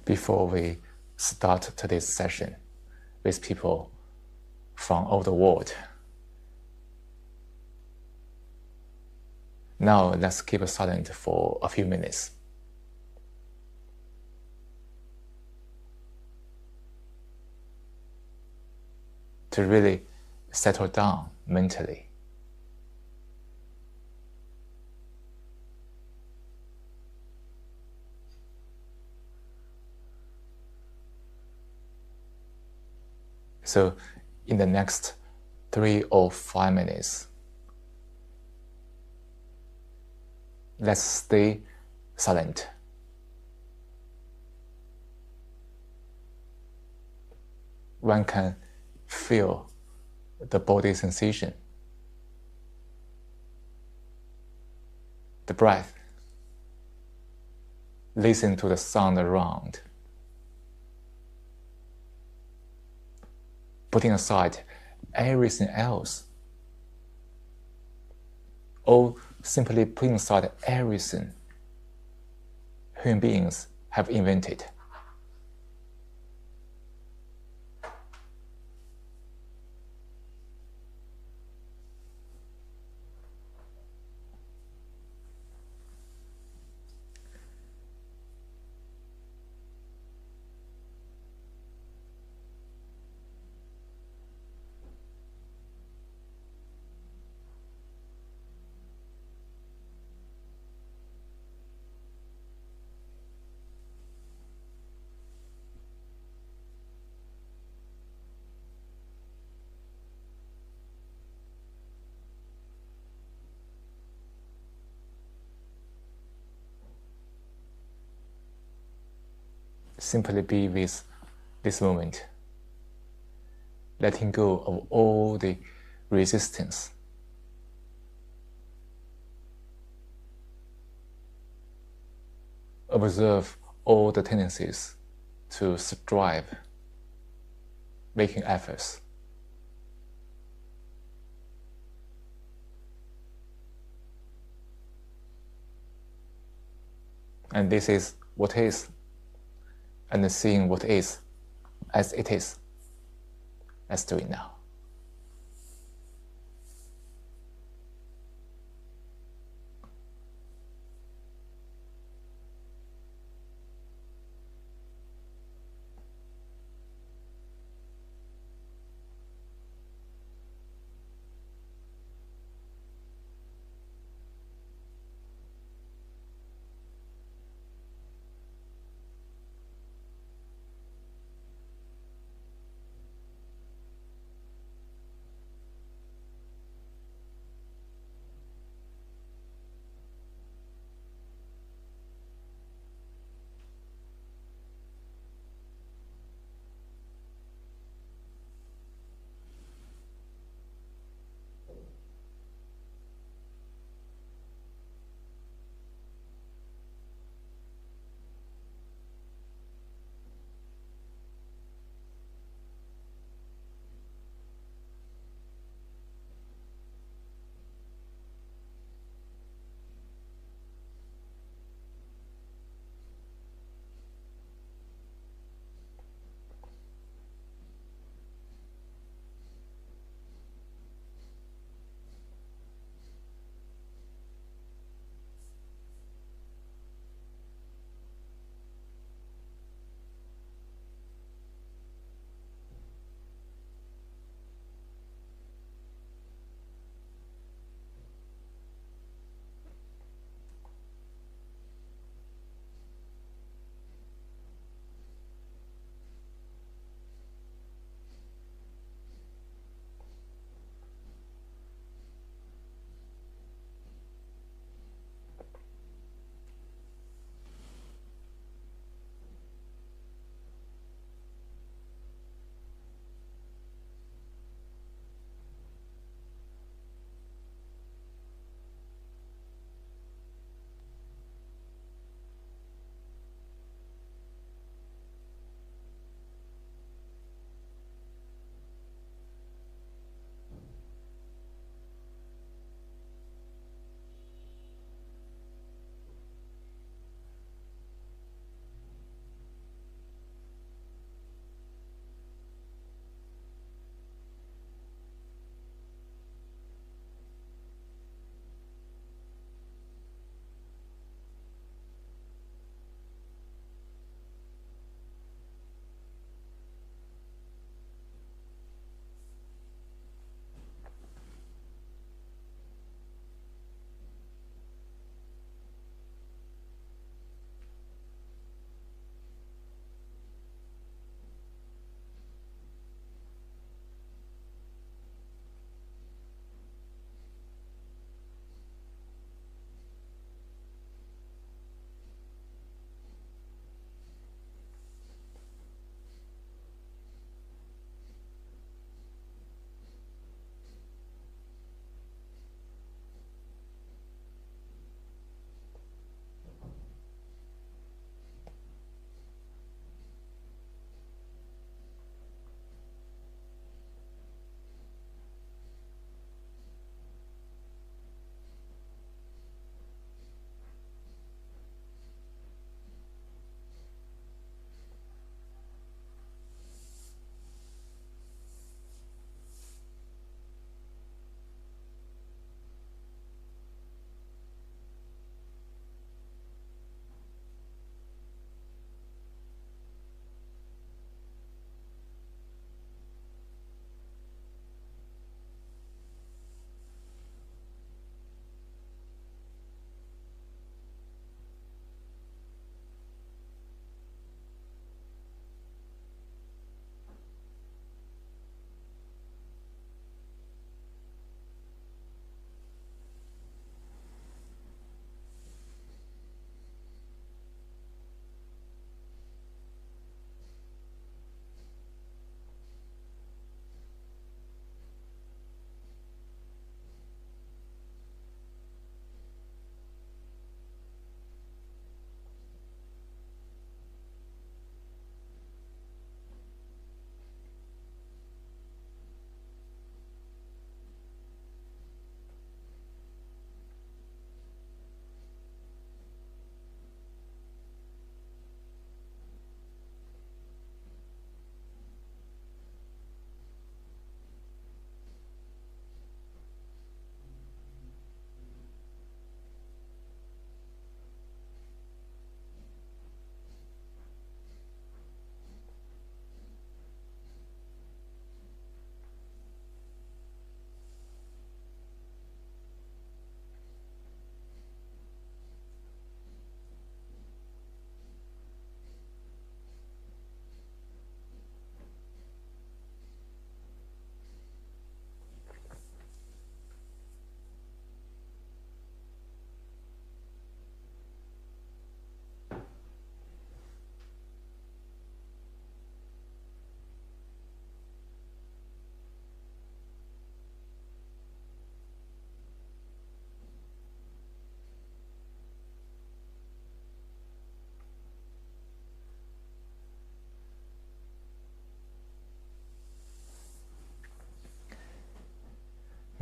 before we start today's session with people from all the world. Now let's keep silent for a few minutes. To really settle down mentally. So in the next 3 or 5 minutes, let's stay silent. One can feel the body sensation, the breath, listen to the sound around. Putting aside everything else, or simply putting aside everything human beings have invented. Simply be with this moment, letting go of all the resistance. Observe all the tendencies to strive, making efforts. And this is what is, and seeing what is as it is. Let's do it now.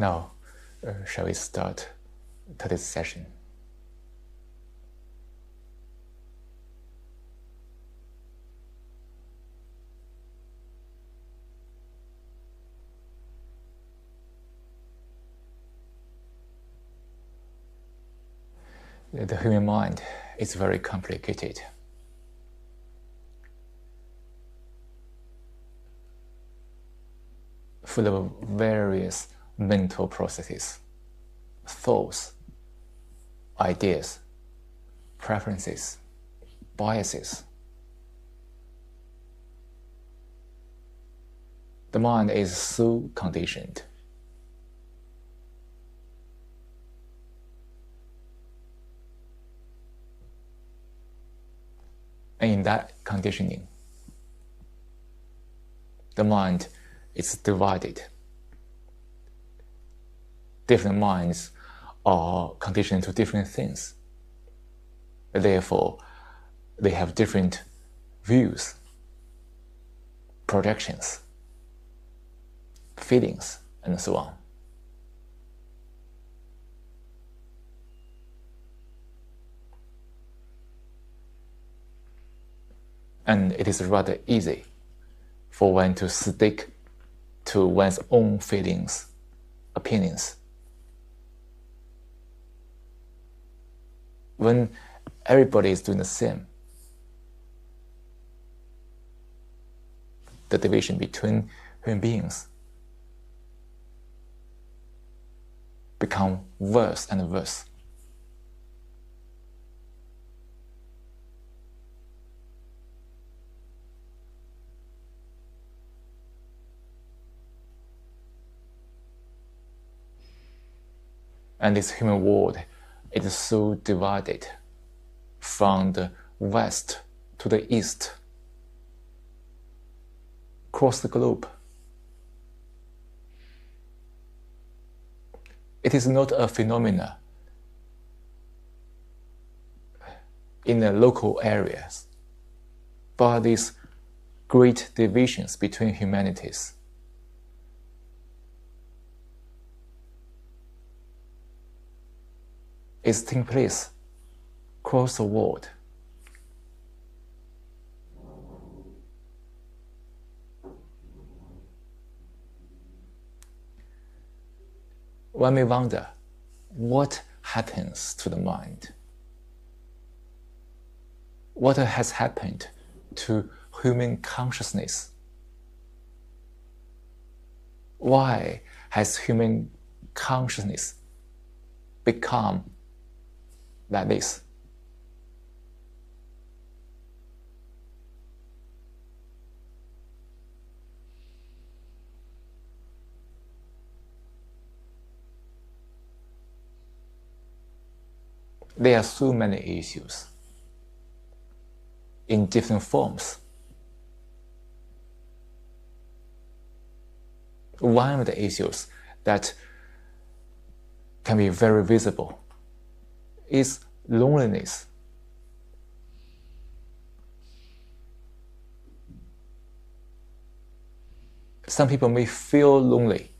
Now, shall we start today's session? The human mind is very complicated. Full of various mental processes, thoughts, ideas, preferences, biases. The mind is so conditioned. And in that conditioning, the mind is divided. Different minds are conditioned to different things. Therefore, they have different views, projections, feelings, and so on. And it is rather easy for one to stick to one's own feelings, opinions. When everybody is doing the same, the division between human beings become worse and worse. And this human world is so divided from the west to the east, across the globe. It is not a phenomena in the local areas, but these great divisions between humanities. Is taking place across the world. One may wonder, what happens to the mind? What has happened to human consciousness? Why has human consciousness become like this? There are so many issues in different forms. One of the issues that can be very visible is loneliness. Some people may feel lonely.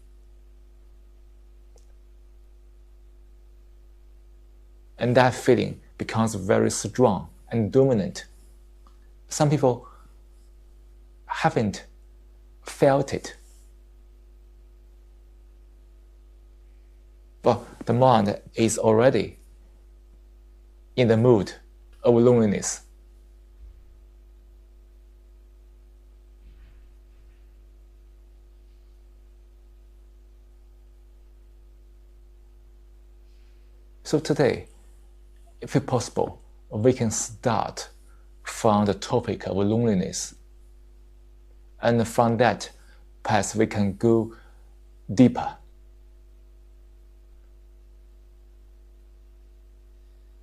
And that feeling becomes very strong and dominant. Some people haven't felt it. But the mind is already in the mood of loneliness. So today, if it's possible, we can start from the topic of loneliness. And from that, perhaps we can go deeper.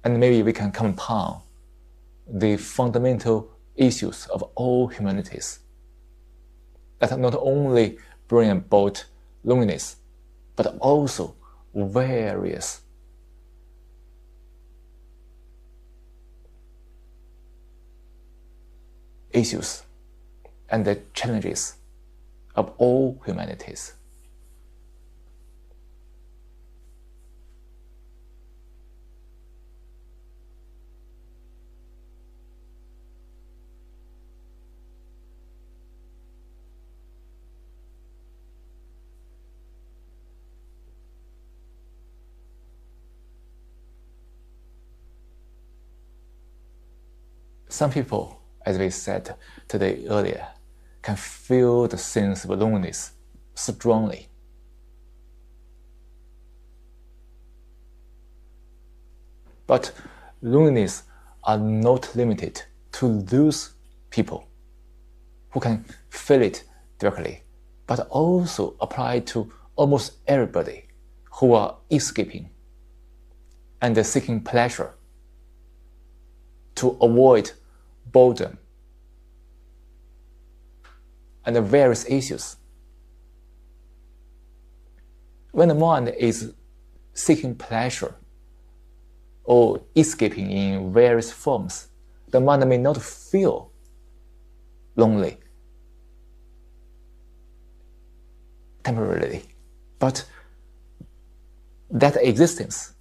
And maybe we can come upon the fundamental issues of all humanities that not only bring about loneliness, but also various issues and the challenges of all humanities. Some people, as we said today earlier, can feel the sense of loneliness strongly. But loneliness are not limited to those people who can feel it directly, but also apply to almost everybody who are escaping and seeking pleasure to avoid boredom and the various issues. When the mind is seeking pleasure or escaping in various forms, the mind may not feel lonely temporarily, but that existence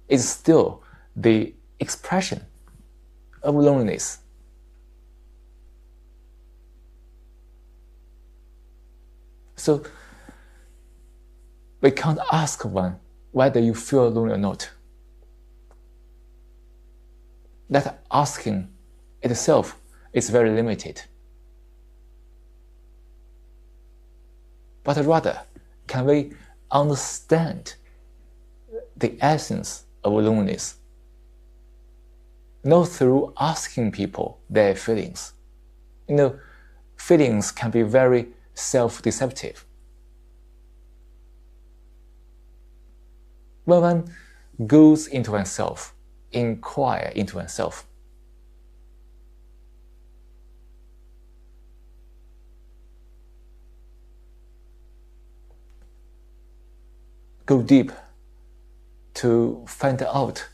is still the expression of loneliness. So we can't ask one whether you feel lonely or not. That asking itself is very limited. But rather, can we understand the essence of loneliness? Not through asking people their feelings. Feelings can be very self-deceptive. When one goes into oneself, inquire into oneself, go deep to find out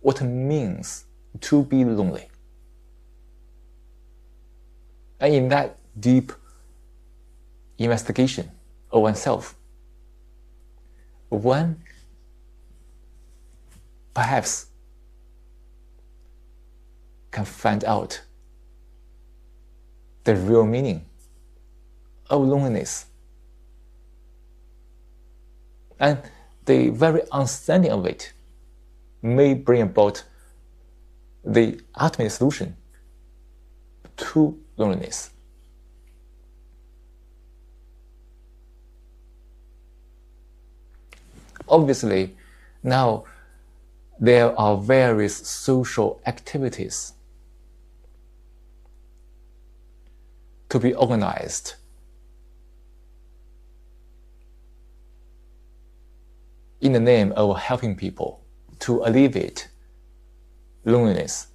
what it means to be lonely. And in that deep investigation of oneself, one perhaps can find out the real meaning of loneliness. And the very understanding of it may bring about the ultimate solution to loneliness. Obviously, now there are various social activities to be organized in the name of helping people to alleviate loneliness.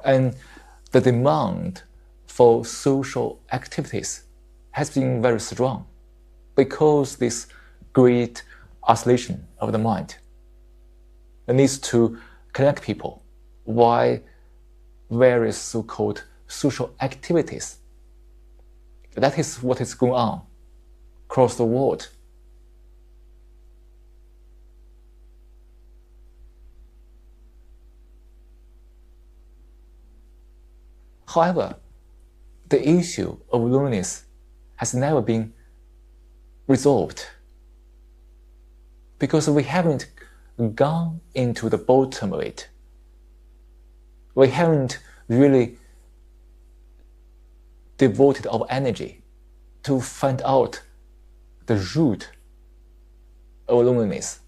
And the demand for social activities has been very strong because this great oscillation of the mind needs to connect people via various so-called social activities. That is what is going on across the world. However, the issue of loneliness has never been resolved because we haven't gone into the bottom of it. We haven't really devoted our energy to find out the root of loneliness.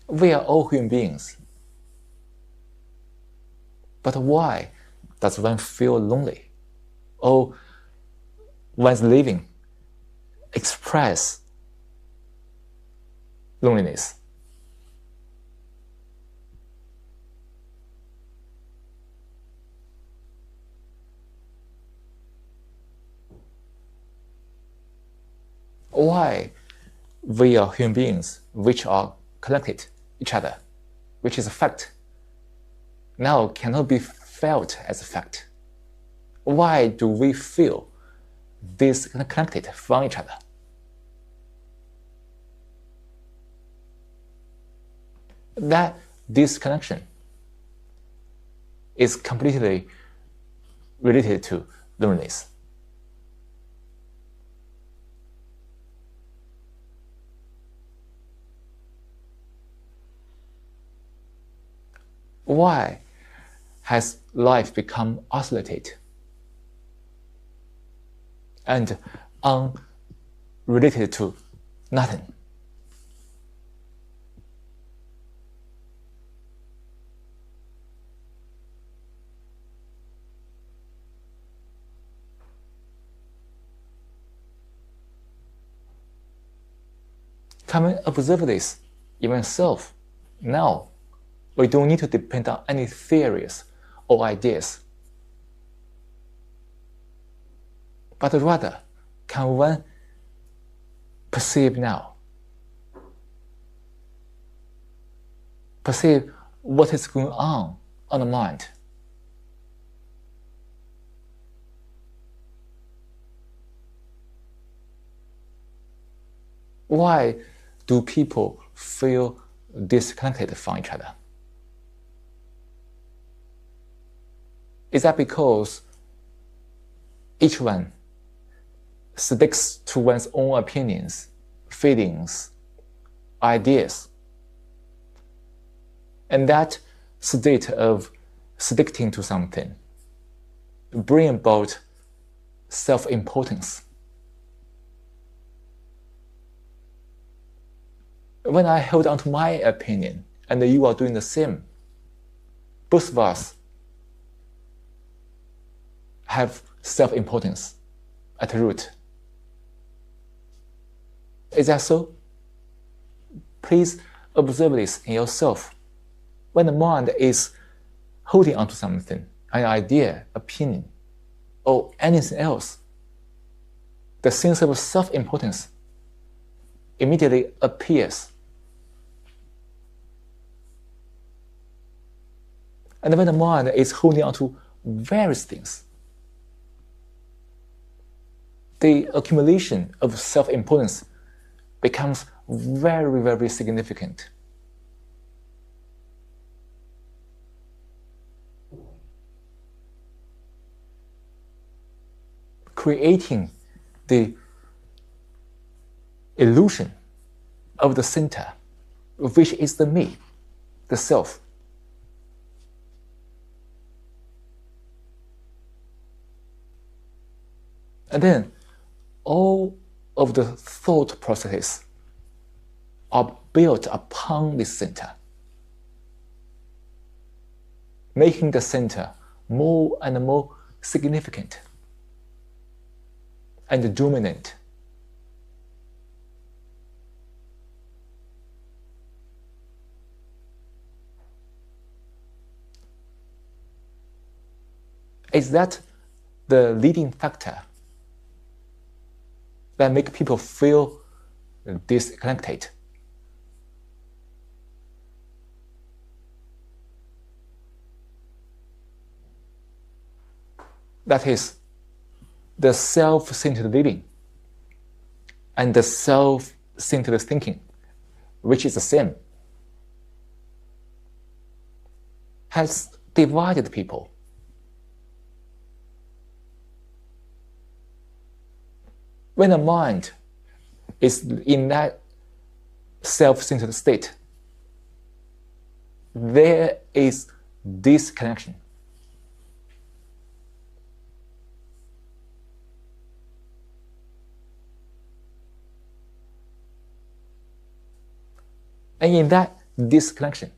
We are all human beings. But why does one feel lonely? Or one's living express loneliness? Why we are human beings which are connected each other, which is a fact, now cannot be felt as a fact. Why do we feel disconnected from each other? That disconnection is completely related to loneliness. Why has life become isolated and unrelated to nothing? Come and observe this in oneself now. We don't need to depend on any theories or ideas, but rather can one perceive now, perceive what is going on the mind. Why do people feel disconnected from each other? Is that because each one sticks to one's own opinions, feelings, ideas? And that state of sticking to something bring about self-importance. When I hold on to my opinion and you are doing the same, both of us have self-importance at root. Is that so? Please observe this in yourself. When the mind is holding on to something, an idea, opinion, or anything else, the sense of self-importance immediately appears. And when the mind is holding on to various things, the accumulation of self-importance becomes very, very significant. Creating the illusion of the center, which is the me, the self. And then all of the thought processes are built upon this center, making the center more and more significant and dominant. Is that the leading factor that make people feel disconnected? That is the self-centered living and the self-centered thinking, which is the same, has divided people. When the mind is in that self-centered state, there is disconnection. And in that disconnection,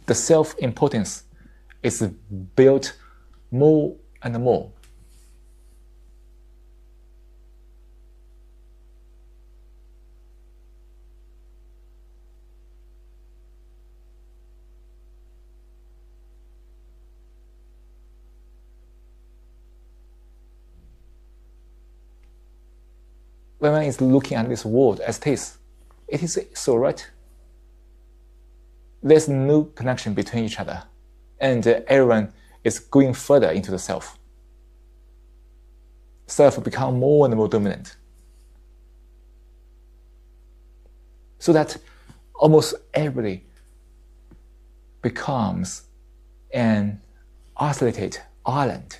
the self-importance is built more and more. When one is looking at this world as it is so right. There's no connection between each other, and everyone is going further into the self. Self become more and more dominant. So that almost everybody becomes an isolated island.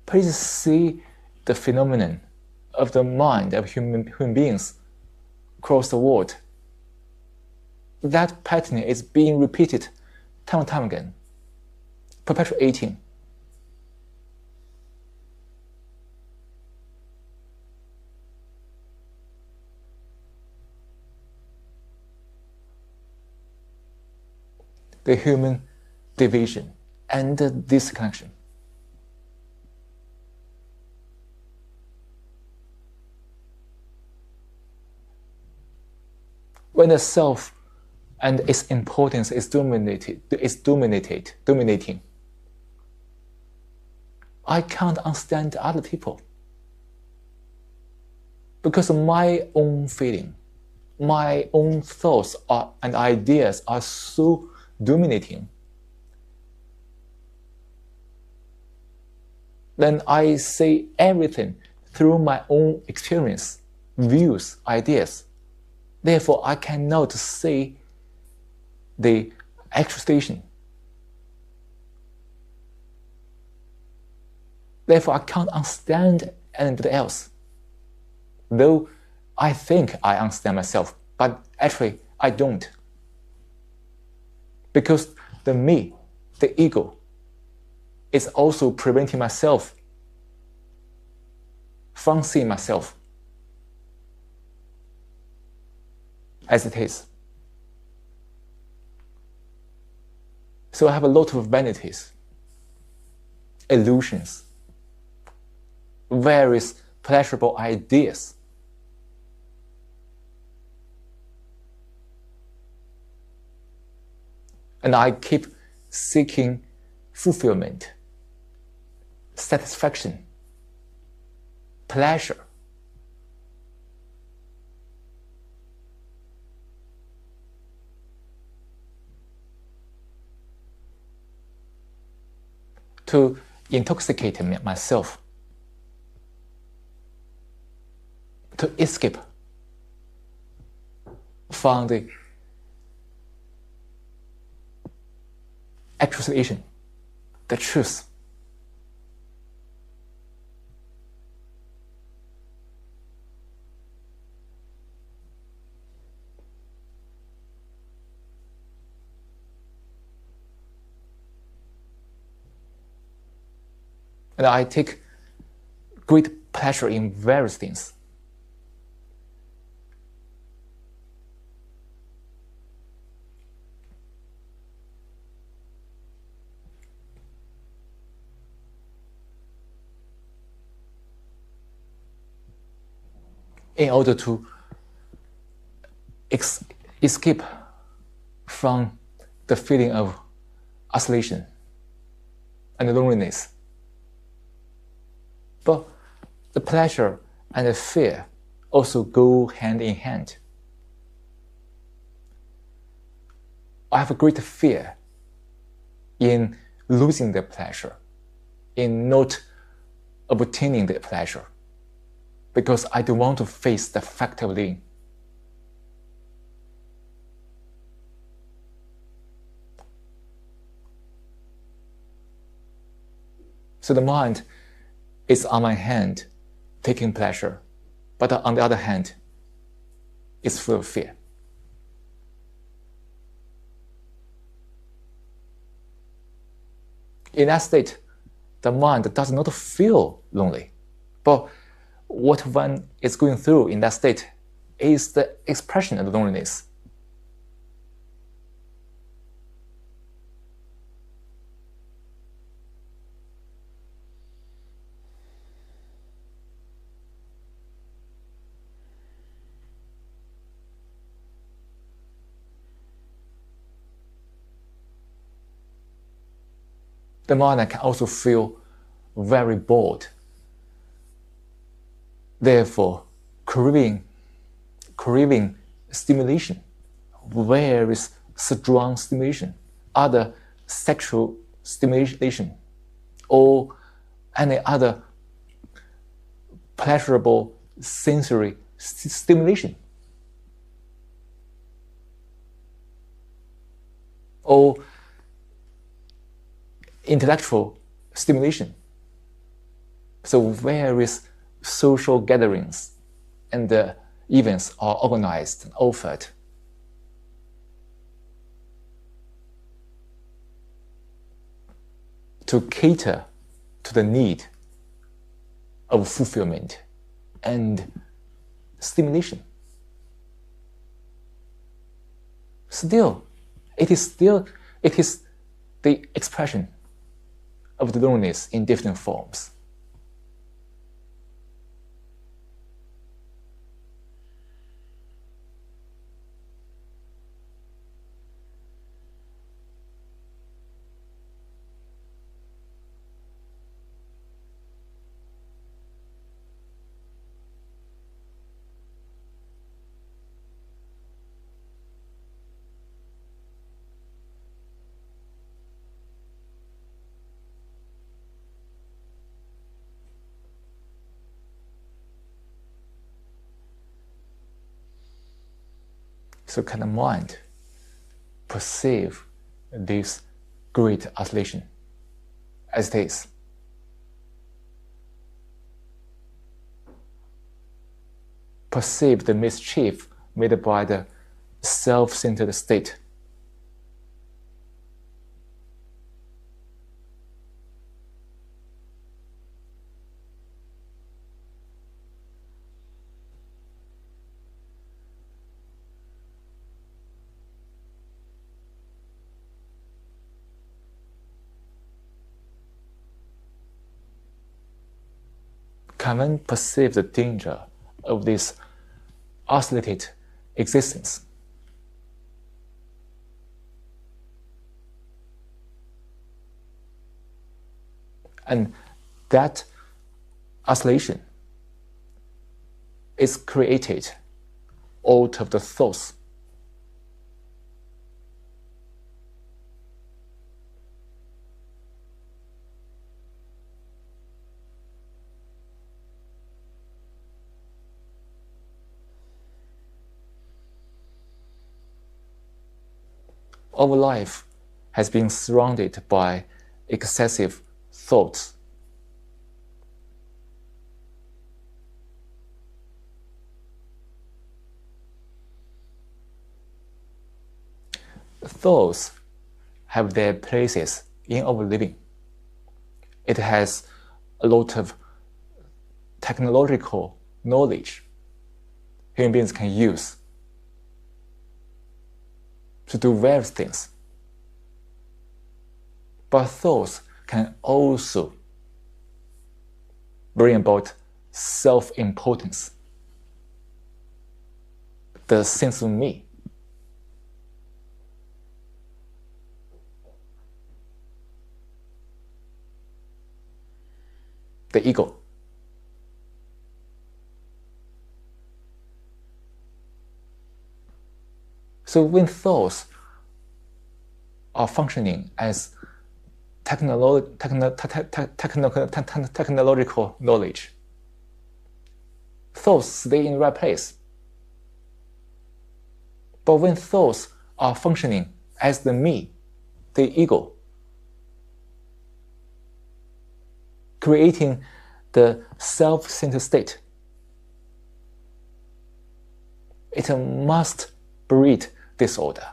Please see the phenomenon of the mind of human beings across the world. That pattern is being repeated time and time again, perpetuating. The human division and disconnection. When the self and its importance is dominating, I can't understand other people. Because my own feeling, my own thoughts and ideas are so dominating. Then I say everything through my own experience, views, ideas. Therefore, I cannot see the actual situation. Therefore, I can't understand anybody else. Though I think I understand myself, but actually I don't. Because the me, the ego, is also preventing myself from seeing myself as it is. So I have a lot of vanities, illusions, various pleasurable ideas. And I keep seeking fulfillment, satisfaction, pleasure. To intoxicate myself, to escape from the actual situation, the truth. And I take great pleasure in various things. In order to escape from the feeling of isolation and loneliness. But the pleasure and the fear also go hand in hand. I have a great fear in losing the pleasure, in not obtaining the pleasure, because I don't want to face the fact of living. So the mind is on my hand taking pleasure, but on the other hand, it's full of fear. In that state, the mind does not feel lonely, but what one is going through in that state is the expression of loneliness. The mind can also feel very bored, therefore craving stimulation, very strong stimulation, other sexual stimulation, or any other pleasurable sensory stimulation, or intellectual stimulation. So various social gatherings and events are organized and offered to cater to the need of fulfillment and stimulation. Still, it is the expression of the loneliness in different forms. So can the mind perceive this great isolation as it is? Perceive the mischief made by the self-centered state. Can one perceive the danger of this isolated existence? And that isolation is created out of the thoughts. Our life has been surrounded by excessive thoughts. Thoughts have their places in our living. It has a lot of technological knowledge human beings can use to do various things. But thoughts can also bring about self-importance, the sense of me. The ego. So when thoughts are functioning as technological knowledge, thoughts stay in the right place. But when thoughts are functioning as the me, the ego, creating the self-centered state, it must breed disorder.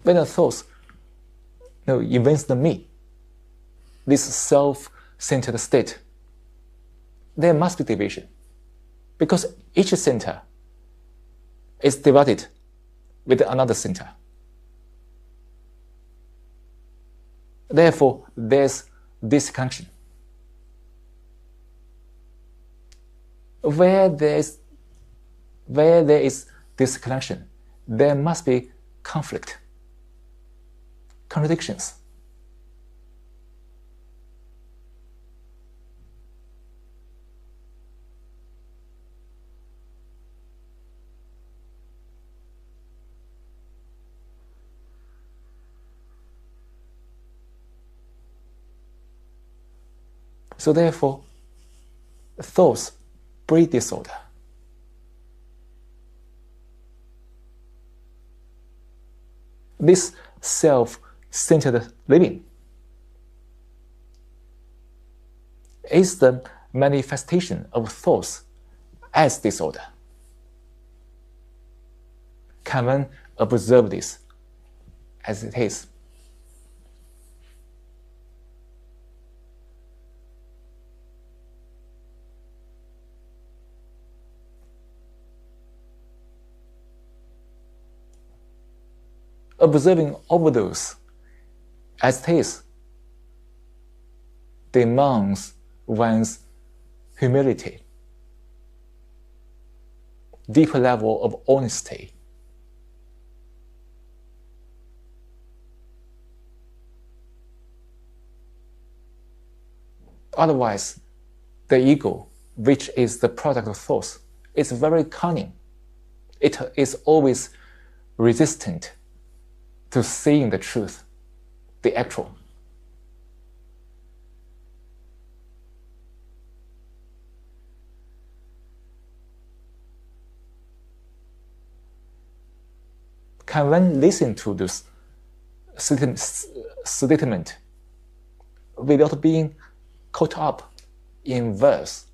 When the thoughts invents the me, this self-centered state, there must be division, because each center is divided with another center. Therefore, there's disconnection. Where there's Where there is disconnection, there must be conflict, contradictions. So therefore, thoughts breed disorder. This self-centered living is the manifestation of thoughts as disorder. Can one observe this as it is? Observing overdose as it is demands one's humility, deeper level of honesty. Otherwise, the ego, which is the product of thoughts, is very cunning. It is always resistant to seeing the truth, the actual. Can one listen to this statement without being caught up in verse?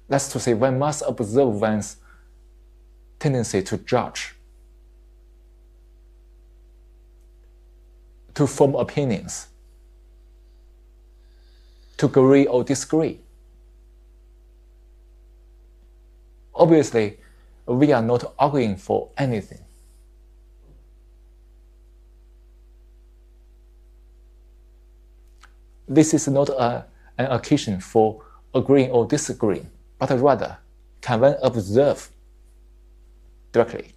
That's to say, one must observe one's tendency to judge, to form opinions, to agree or disagree. Obviously, we are not arguing for anything. This is not an occasion for agreeing or disagreeing, but rather, can one observe directly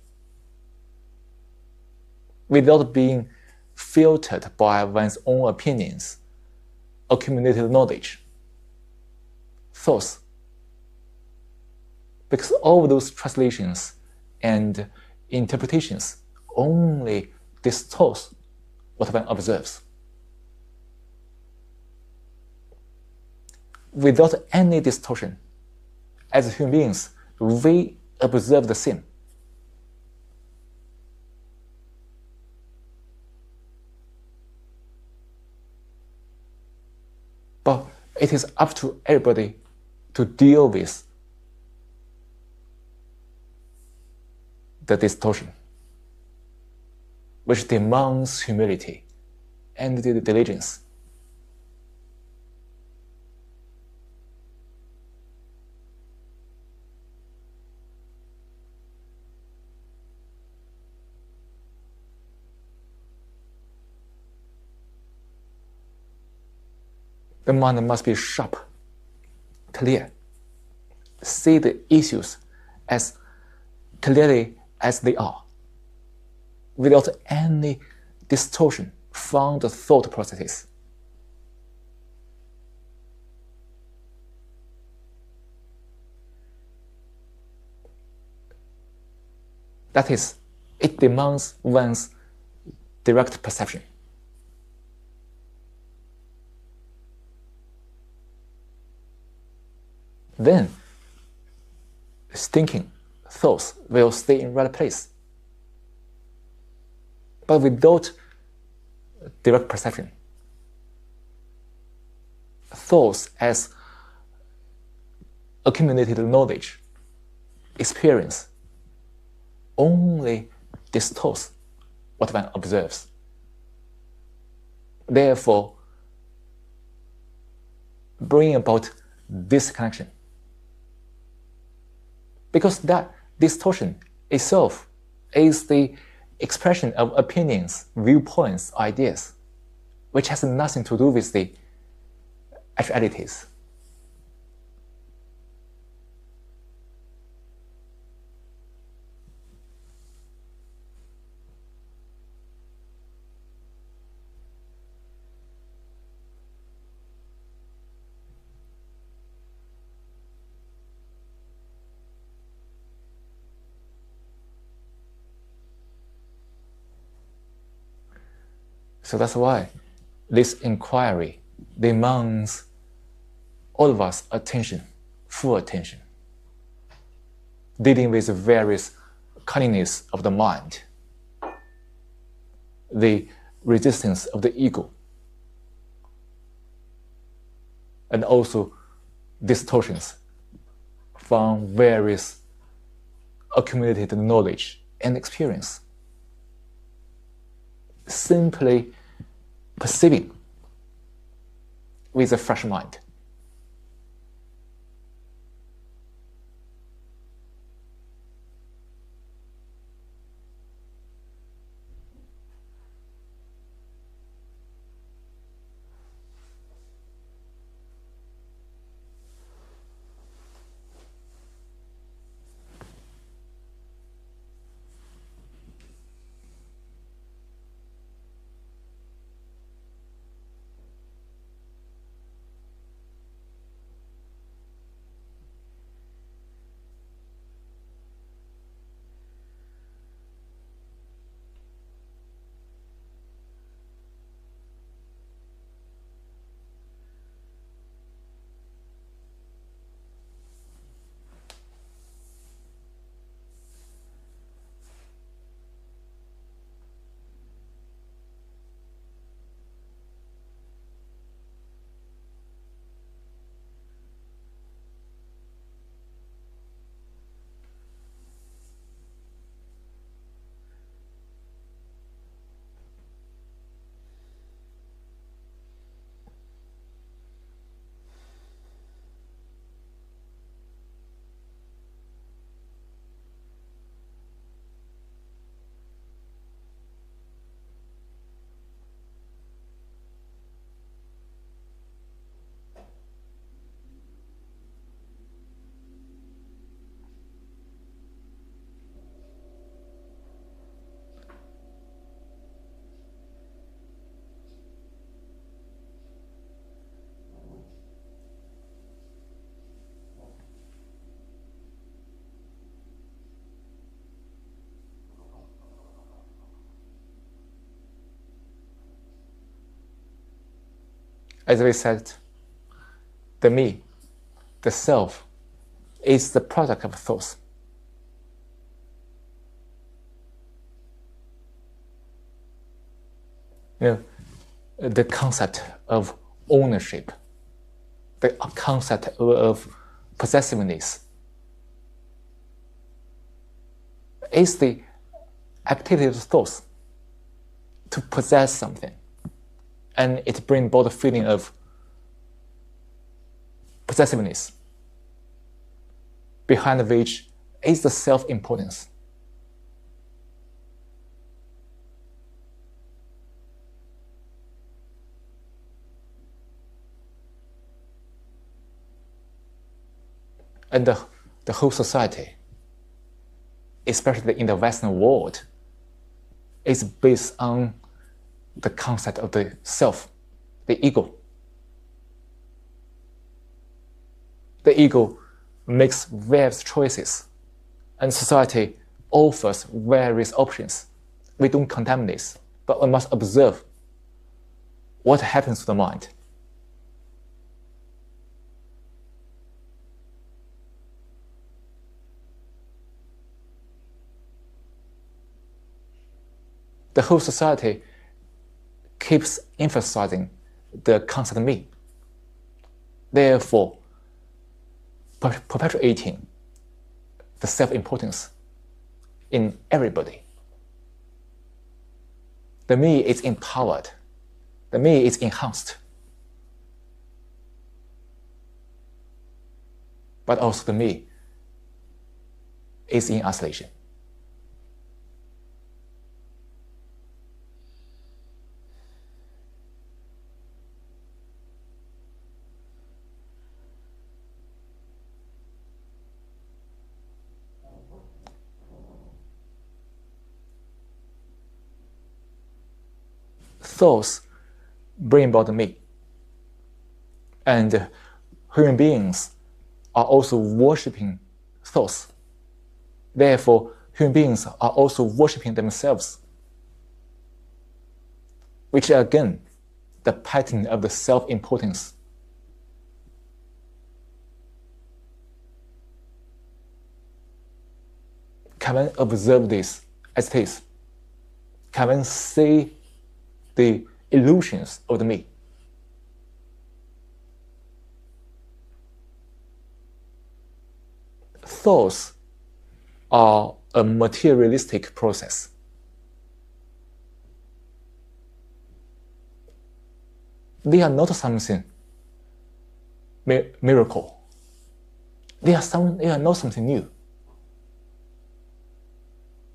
without being filtered by one's own opinions, accumulated knowledge, thoughts? Because all those translations and interpretations only distort what one observes. Without any distortion, as human beings, we observe the same. But it is up to everybody to deal with the distortion, which demands humility and diligence. The mind must be sharp, clear, see the issues as clearly as they are, without any distortion from the thought processes. That is, it demands one's direct perception. Then, thinking, thoughts will stay in right place. But without direct perception, thoughts as accumulated knowledge, experience, only distorts what one observes. Therefore, bringing about disconnection. Because that distortion itself is the expression of opinions, viewpoints, ideas, which has nothing to do with the actualities. So that's why this inquiry demands all of us attention, full attention, dealing with the various cunningness of the mind, the resistance of the ego, and also distortions from various accumulated knowledge and experience. Simply perceiving with a fresh mind. As we said, the me, the self, is the product of thoughts. The concept of ownership, the concept of possessiveness is the activity of thoughts to possess something. And it brings both the feeling of possessiveness, behind which is the self-importance. And the whole society, especially in the Western world, is based on the concept of the self, the ego. The ego makes various choices, and society offers various options. We don't condemn this, but we must observe what happens to the mind. The whole society keeps emphasizing the concept of me, therefore perpetuating the self-importance in everybody. The me is empowered. The me is enhanced. But also the me is in isolation. Thoughts bring about me. And human beings are also worshipping thoughts. Therefore, human beings are also worshipping themselves. which again, the pattern of the self-importance. Can one observe this as it is? Can one see the illusions of the me? Thoughts are a materialistic process. They are not something miracle. They are not something new.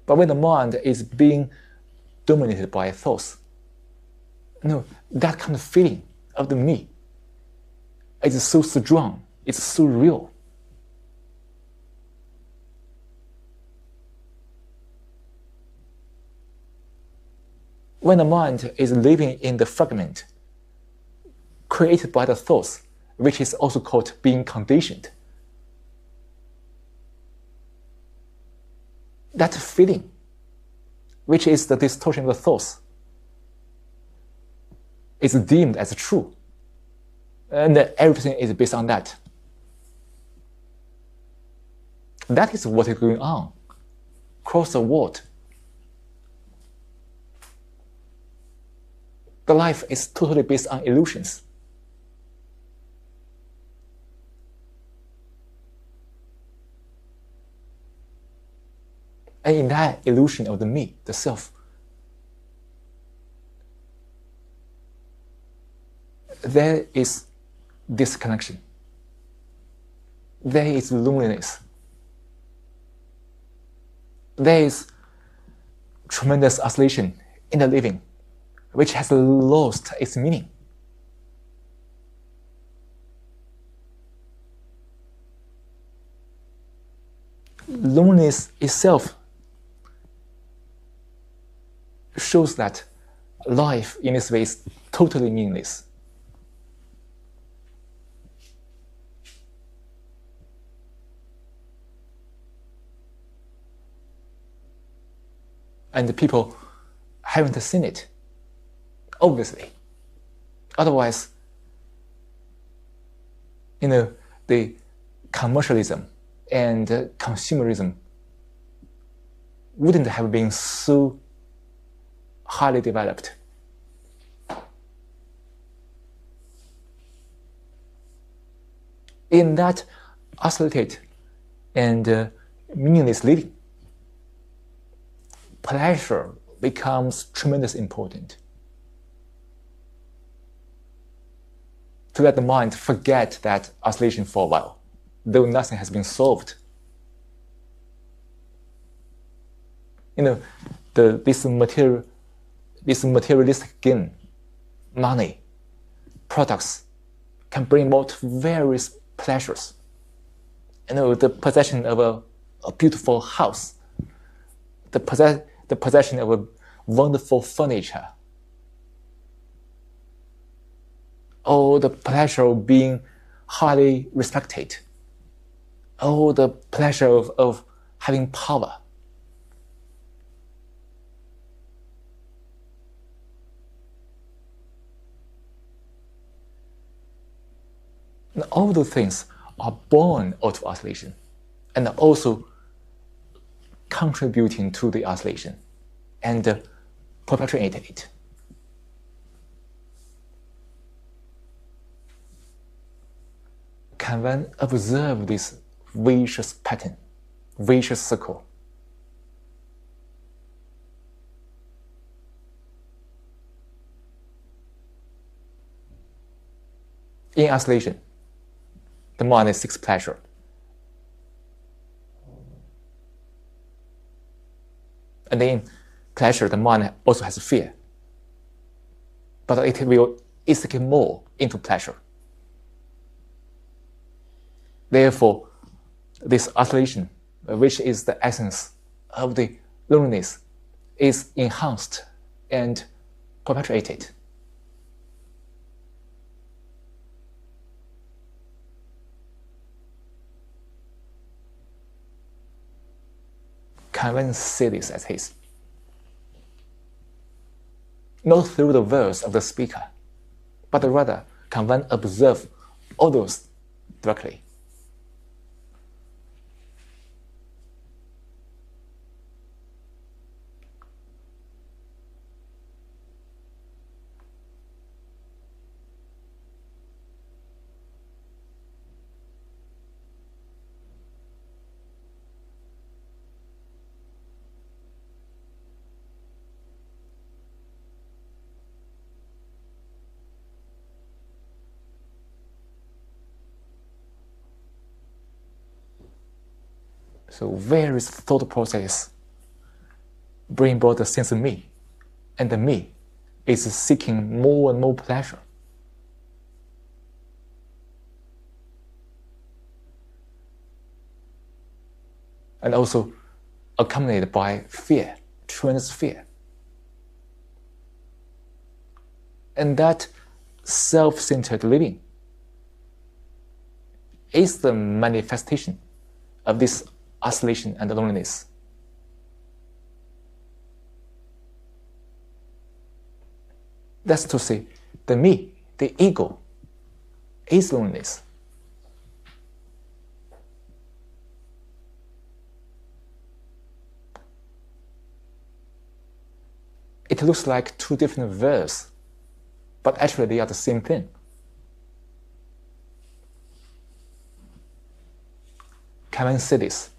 But when the mind is being dominated by thoughts, that kind of feeling of the me is so strong, it's so real. When the mind is living in the fragment created by the thoughts, which is also called being conditioned, that feeling, which is the distortion of the thoughts, is deemed as true. And everything is based on that. That is what is going on across the world. The life is totally based on illusions. And in that illusion of the me, the self, there is disconnection. There is loneliness. There is tremendous isolation in the living, which has lost its meaning. Loneliness itself shows that life in this way is totally meaningless. And the people haven't seen it, obviously. Otherwise, the commercialism and consumerism wouldn't have been so highly developed. In that isolated and meaningless living, pleasure becomes tremendously important. To let the mind forget that isolation for a while, though nothing has been solved. This materialistic gain, money, products can bring about various pleasures. The possession of a beautiful house, the possession of a wonderful furniture, or the pleasure of being highly respected, or the pleasure of having power. And all those things are born out of isolation and also contributing to the isolation and perpetuating it. Can one observe this vicious pattern, vicious circle? In isolation, the mind seeks pleasure. And in pleasure, the mind also has fear. But it will seek more into pleasure. Therefore, this isolation, which is the essence of the loneliness, is enhanced and perpetuated. Can one see this as his? not through the words of the speaker, but rather can one observe others directly. So various thought processes bring about the sense of me, and the me is seeking more and more pleasure. And also accompanied by fear, tremendous fear. And that self-centered living is the manifestation of this isolation and loneliness. That's to say, the me, the ego, is loneliness. It looks like two different verbs, but actually they are the same thing. Can one see this?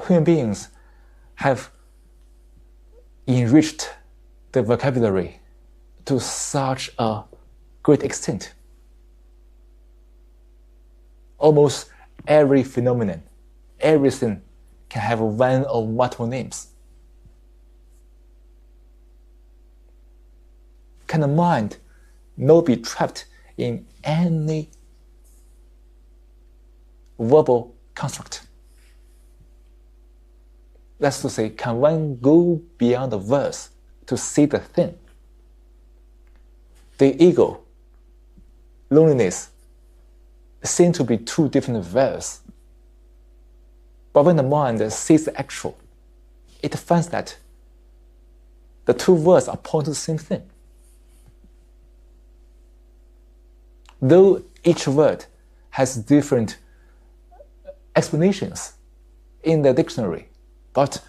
Human beings have enriched the vocabulary to such a great extent. Almost every phenomenon, everything can have one or multiple names. Can the mind not be trapped in any verbal construct? That's to say, can one go beyond the words to see the thing? The ego, loneliness, seem to be two different verbs. But when the mind sees the actual, it finds that the two words are pointing to the same thing. Though each word has different explanations in the dictionary, but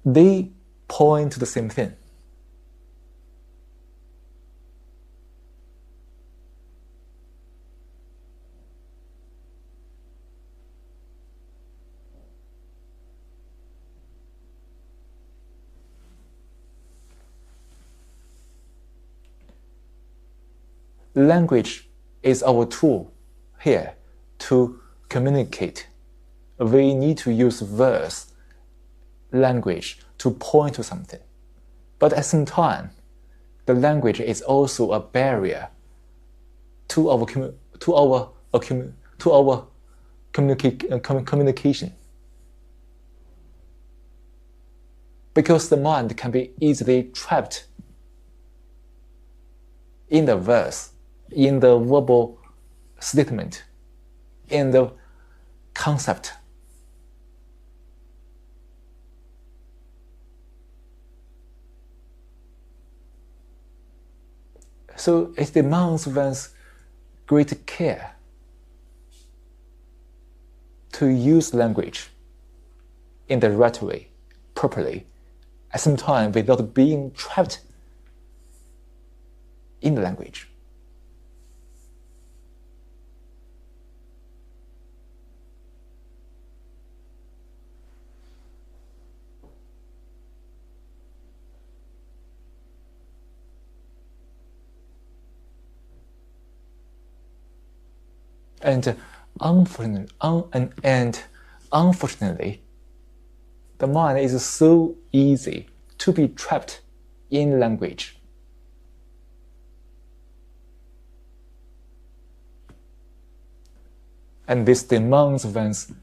they point to the same thing. Language is our tool here to communicate. We need to use words, language to point to something. But at the same time, the language is also a barrier to our communication. Because the mind can be easily trapped in the verse, in the verbal statement, in the concept. So it demands one's great care to use language in the right way, properly, at the same time without being trapped in the language. And unfortunately, the mind is so easy to be trapped in language. And this demands one's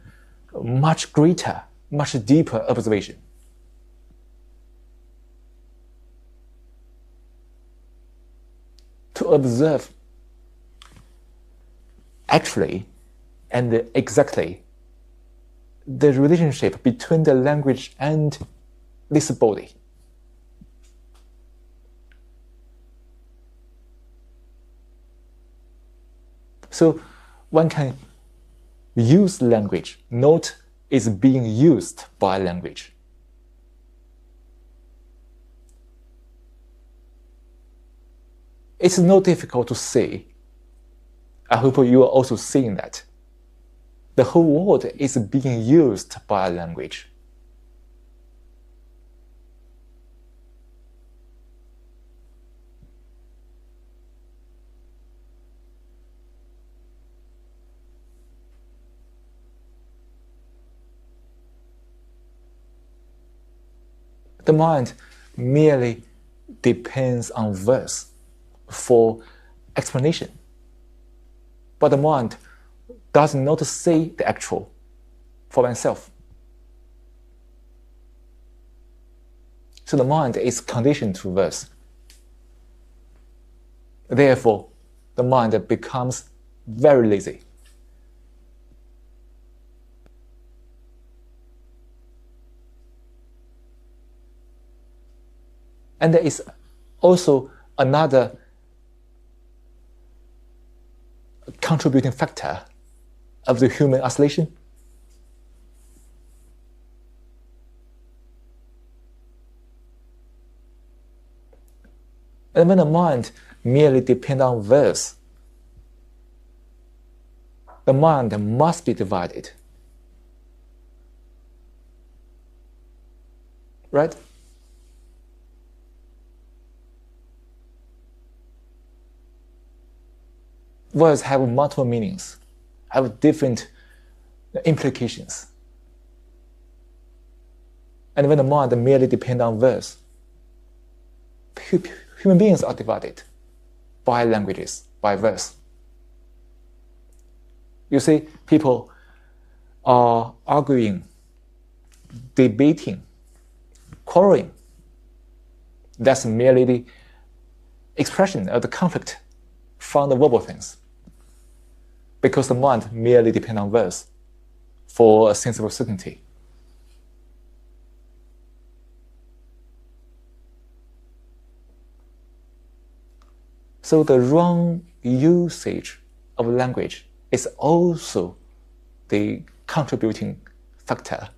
much greater, much deeper observation. To observe actually and exactly the relationship between the language and this body. So one can use language, not is being used by language. It's not difficult to see. I hope you are also seeing that. The whole world is being used by language. The mind merely depends on verse for explanation. But the mind does not see the actual for oneself. So the mind is conditioned to verse. Therefore, the mind becomes very lazy. And there is also another contributing factor of the human isolation. And when the mind merely depends on verse, the mind must be divided. Right? Words have multiple meanings, have different implications. And when the mind merely depends on verse, human beings are divided by languages, by verse. You see, people are arguing, debating, quarreling. That's merely the expression of the conflict from the verbal things, because the mind merely depends on verse for a sense of certainty. So the wrong usage of language is also the contributing factor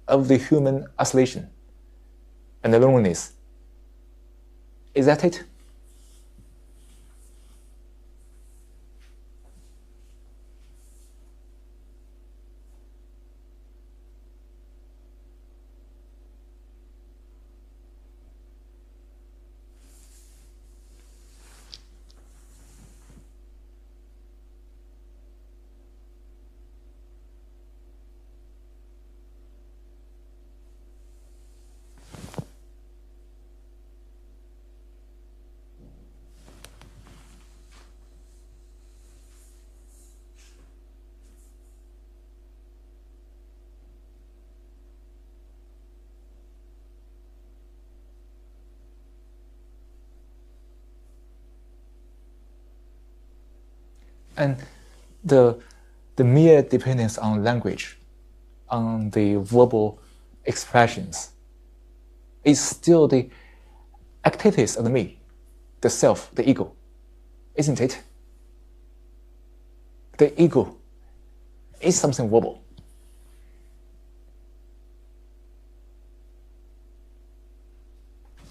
of the human isolation and the loneliness. Is that it? And the mere dependence on language, on the verbal expressions, is still the activities of the me, the self, the ego, isn't it? The ego is something verbal.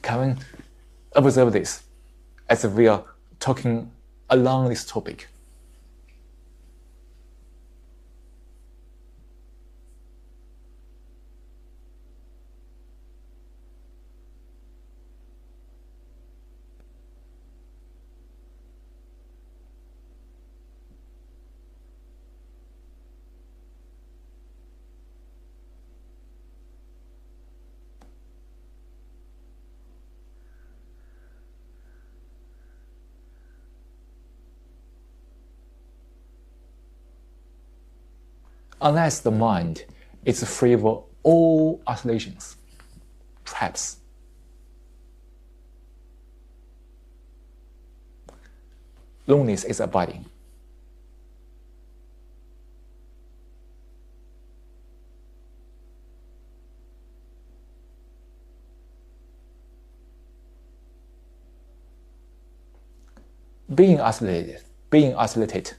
Can we observe this as we are talking along this topic? Unless the mind is free of all oscillations, traps, loneliness is abiding. being isolated,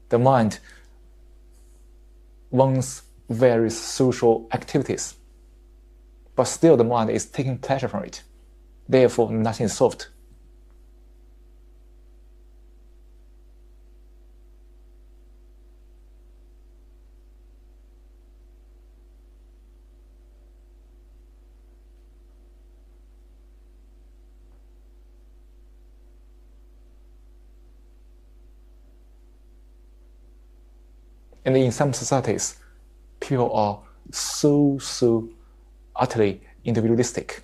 the mind wants various social activities, but still the mind is taking pleasure from it. Therefore, nothing is solved. And in some societies, people are so utterly individualistic.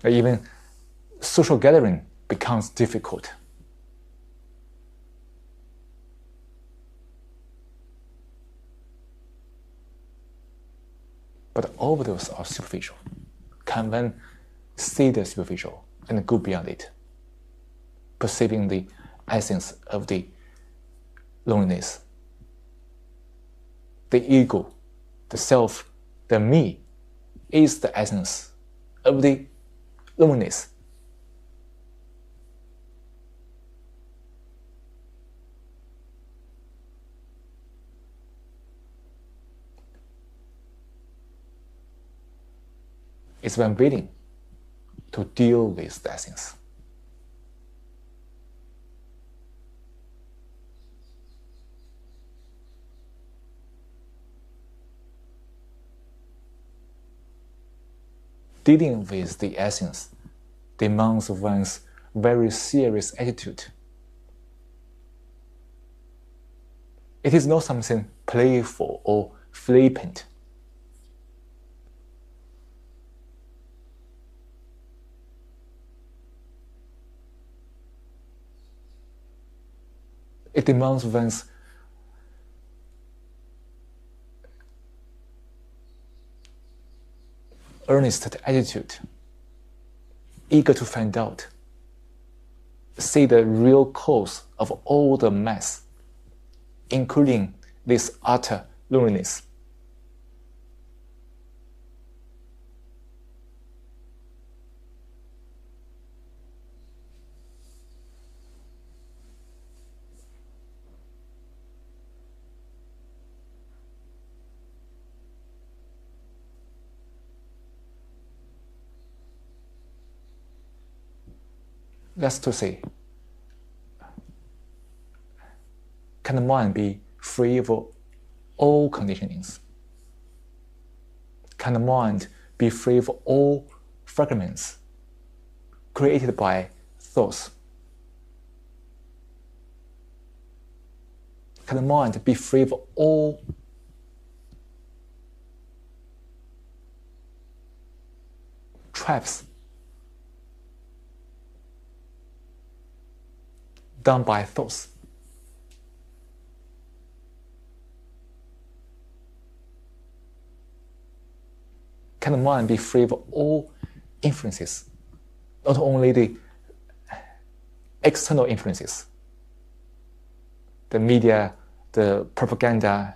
Even social gathering becomes difficult. But all of those are superficial. Can one see the superficial and go beyond it, perceiving the essence of the loneliness? The ego, the self, the me, is the essence of the loneliness. It's when willing to deal with the essence. Dealing with the essence demands one's very serious attitude. It is not something playful or flippant. It demands one's earnest attitude, eager to find out, see the real cause of all the mess, including this utter loneliness. That's to say, can the mind be free of all conditionings? Can the mind be free of all fragments created by thoughts? Can the mind be free of all traps done by thoughts? Can the mind be free of all influences, not only the external influences, the media, the propaganda,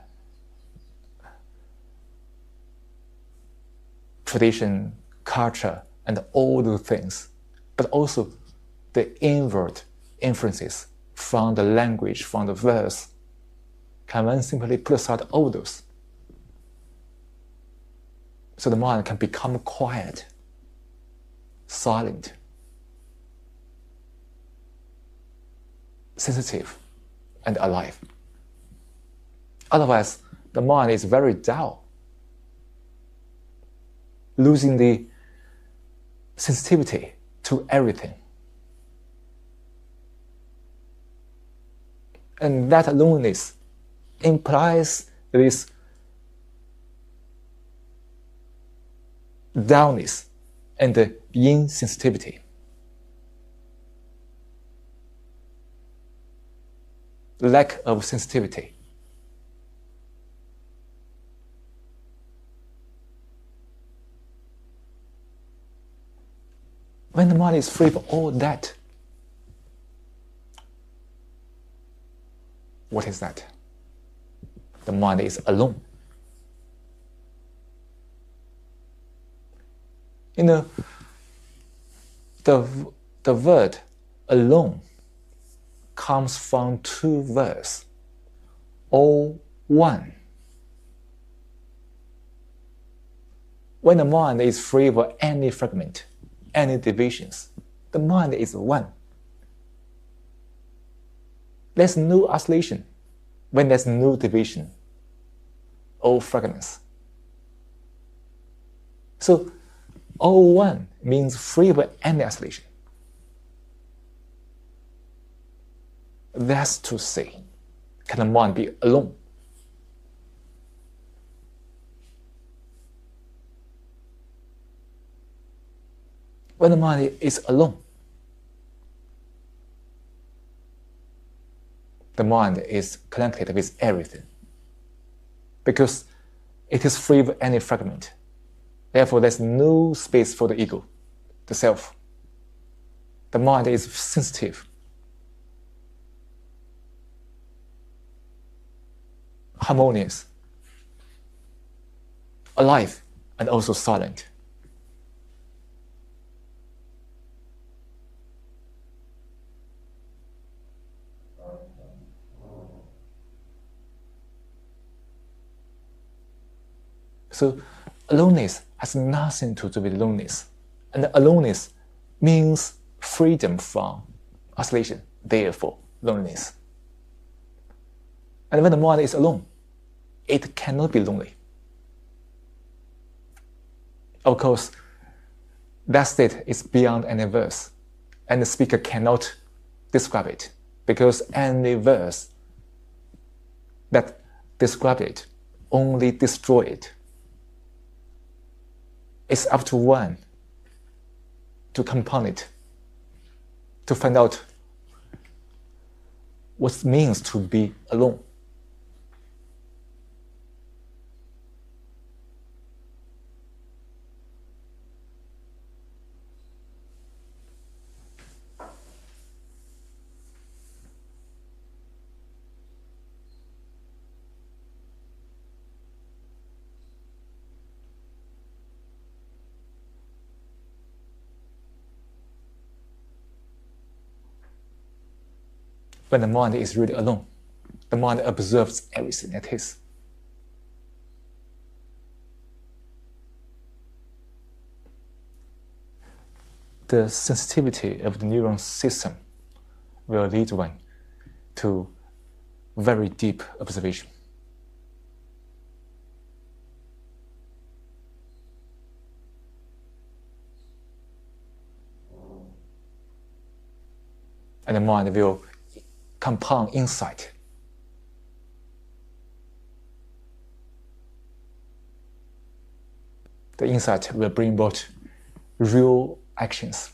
tradition, culture, and all those things, but also the inward influences from the language, from the verse? Can one simply put aside all those so the mind can become quiet, silent, sensitive, and alive? Otherwise, the mind is very dull, losing the sensitivity to everything. And that loneliness implies this dullness and insensitivity. lack of sensitivity. When the mind is free of all that, what is that? The mind is alone. You know, the word alone comes from two words, all one. When the mind is free of any fragment, any divisions, the mind is one. There's no oscillation when there's no division or fragments. So all one means free of any oscillation. That's to say, can the mind be alone? When the mind is alone, the mind is connected with everything because it is free of any fragment. Therefore, there's no space for the ego, the self. The mind is sensitive, harmonious, alive, and also silent. So aloneness has nothing to do with loneliness. And aloneness means freedom from oscillation, therefore loneliness. And when the mind is alone, it cannot be lonely. Of course, that state is beyond any verse, and the speaker cannot describe it, because any verse that describes it only destroys it. It's up to one to compound it, to find out what it means to be alone. When the mind is really alone, the mind observes everything it is. The sensitivity of the neuron system will lead one to very deep observation. And the mind will compound insight. The insight will bring about real actions.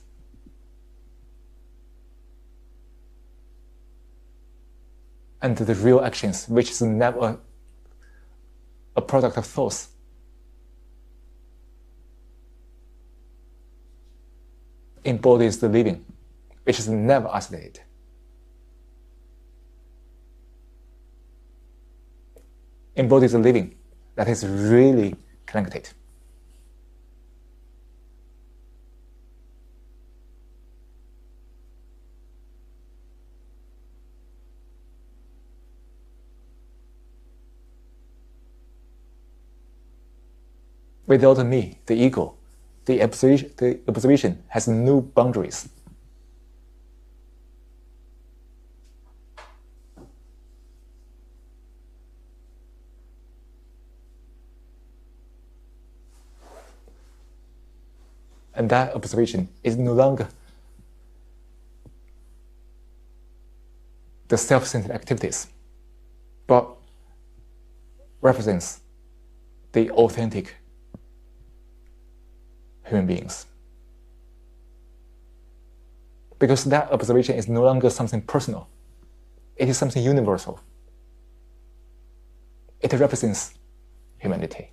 And the real actions, which is never a product of thoughts, embodies the living, which is never isolated. Embodies the living that is really connected. Without me, the ego, the observation has no boundaries. And that observation is no longer the self-centered activities, but represents the authentic human beings. Because that observation is no longer something personal. It is something universal. It represents humanity.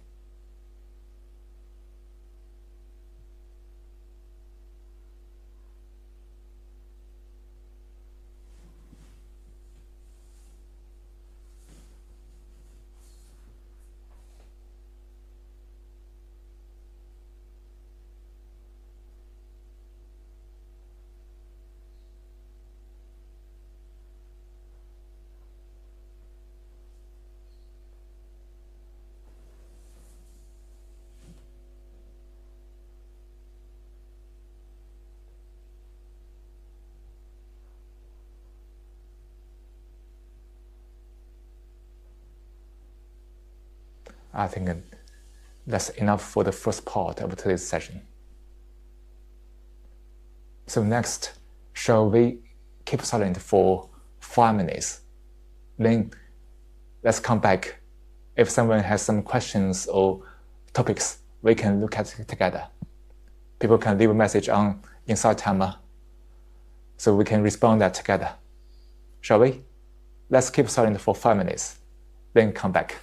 I think that's enough for the first part of today's session. So next, shall we keep silent for 5 minutes? Then let's come back. If someone has some questions or topics, we can look at it together. People can leave a message on Inside Timer, so we can respond that together. Shall we? Let's keep silent for 5 minutes, then come back.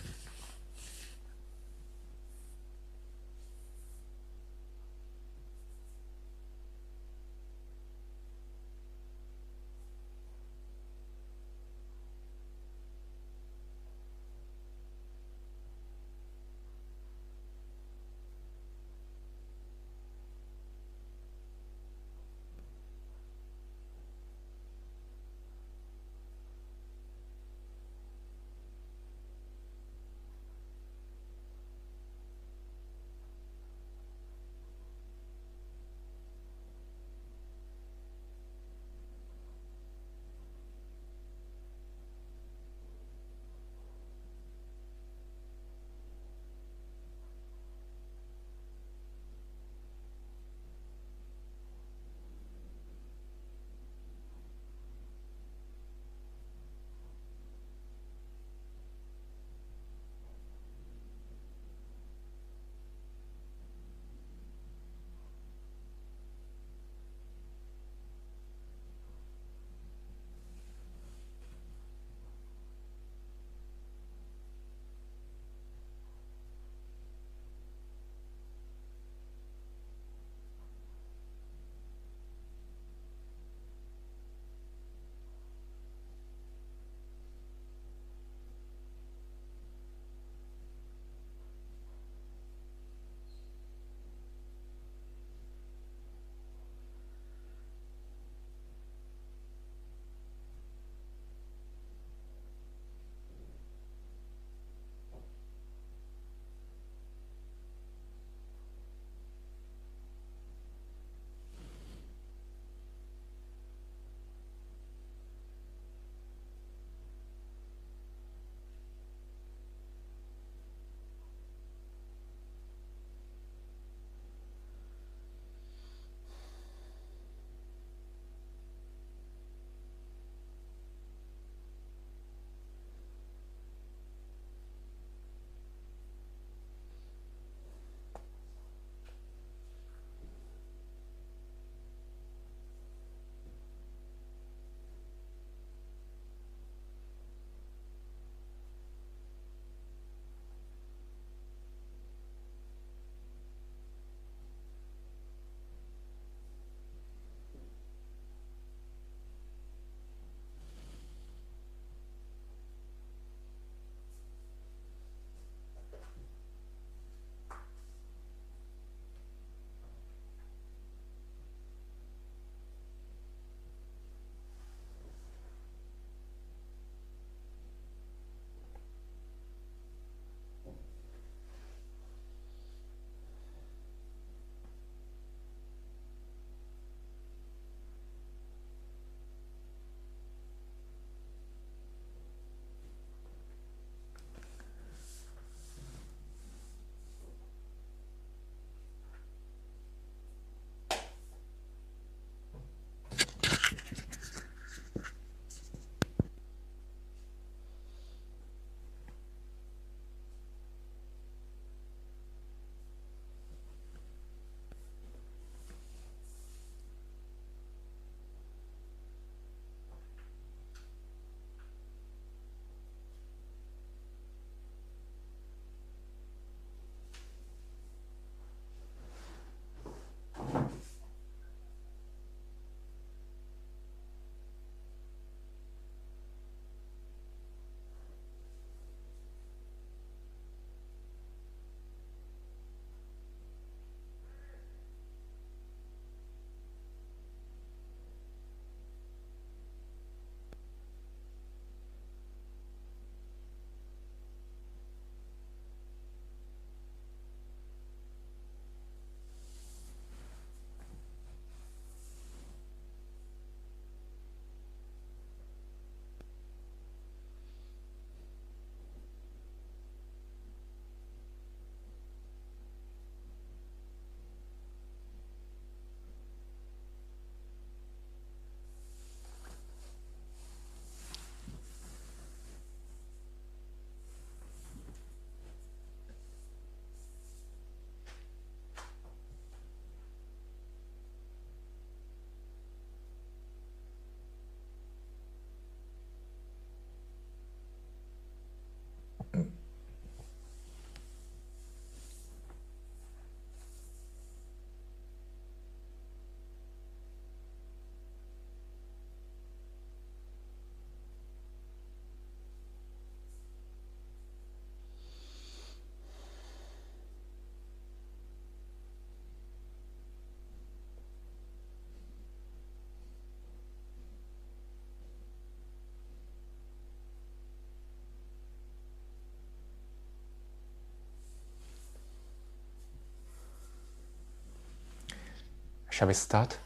Shall we start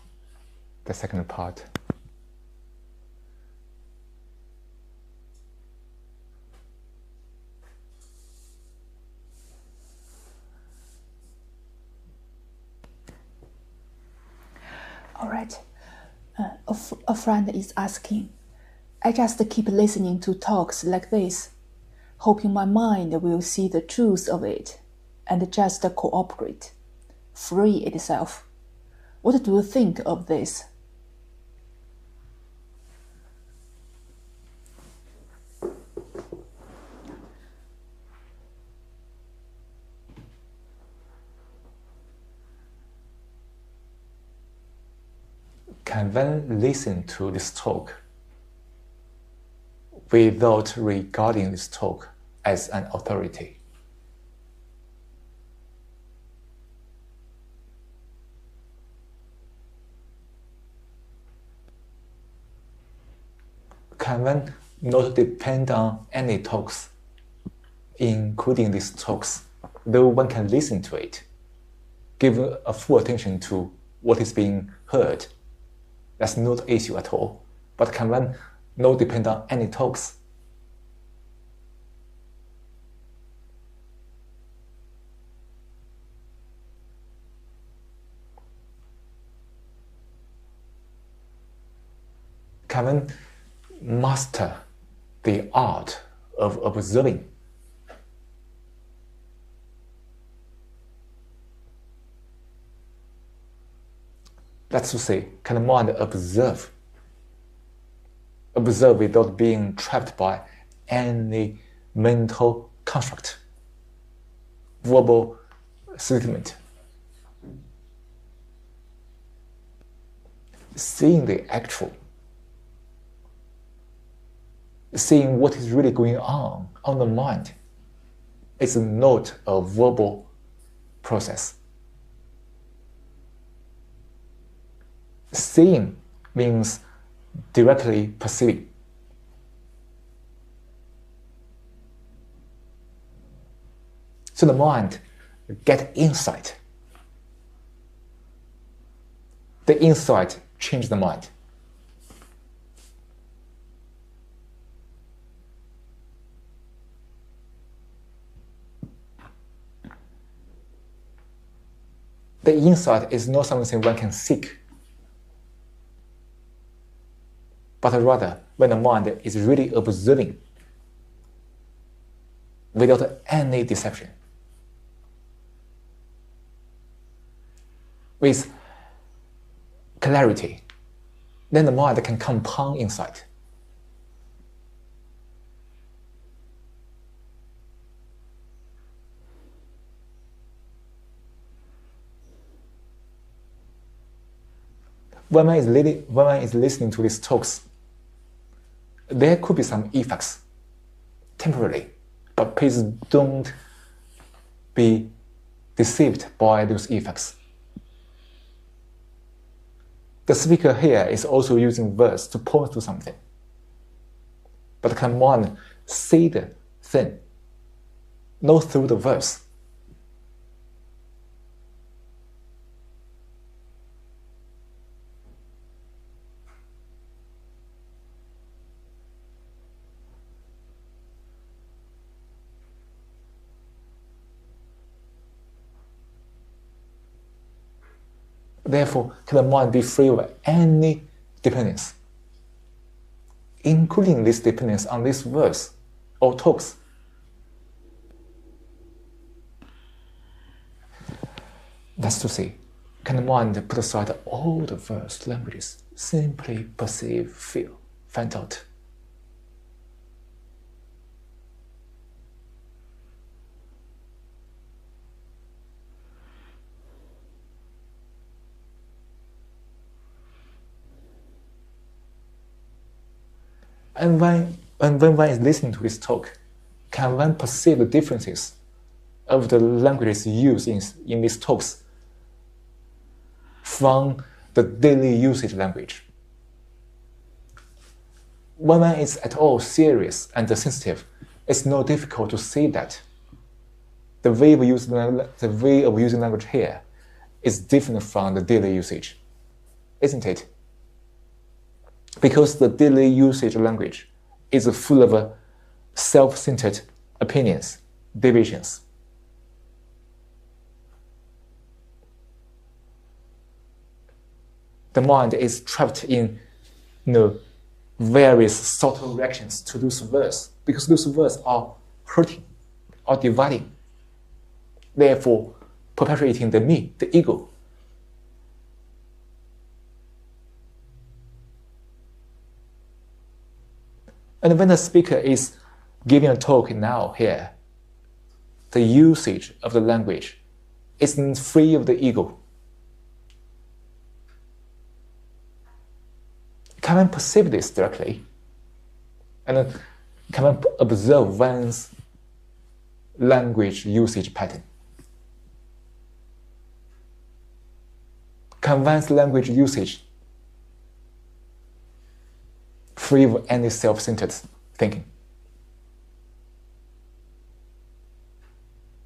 the second part? All right. A friend is asking, I just keep listening to talks like this, hoping my mind will see the truth of it and just cooperate, free itself. What do you think of this? Can one listen to this talk without regarding this talk as an authority? Can one not depend on any talks, including these talks, though one can listen to it, give a full attention to what is being heard? That's not the issue at all. But can one not depend on any talks? Can one master the art of observing? That's to say, can the mind observe without being trapped by any mental construct, verbal statement? Seeing the actual, seeing what is really going on the mind, is not a verbal process. Seeing means directly perceiving. So the mind gets insight. The insight changes the mind. The insight is not something one can seek, but rather when the mind is really observing without any deception, with clarity, then the mind can compound insight. When one is listening to these talks, there could be some effects, temporarily, but please don't be deceived by those effects. The speaker here is also using words to point to something. But can one see the thing, not through the verse? Therefore, can the mind be free of any dependence, including this dependence on this verse or talks? That's to say, can the mind put aside all the verse languages, simply perceive, feel, find out? And when one is listening to this talk, can one perceive the differences of the languages used in these talks from the daily usage language? When one is at all serious and sensitive, it's not difficult to see that the way of using language here is different from the daily usage. isn't it? Because the daily usage language is full of self-centered opinions, divisions. The mind is trapped in various subtle reactions to those words, because those words are hurting or dividing, therefore perpetuating the me, the ego. And when the speaker is giving a talk now here, the usage of the language isn't free of the ego. Can one perceive this directly? And can one observe one's language usage pattern? Can one's language usage free of any self-centered thinking?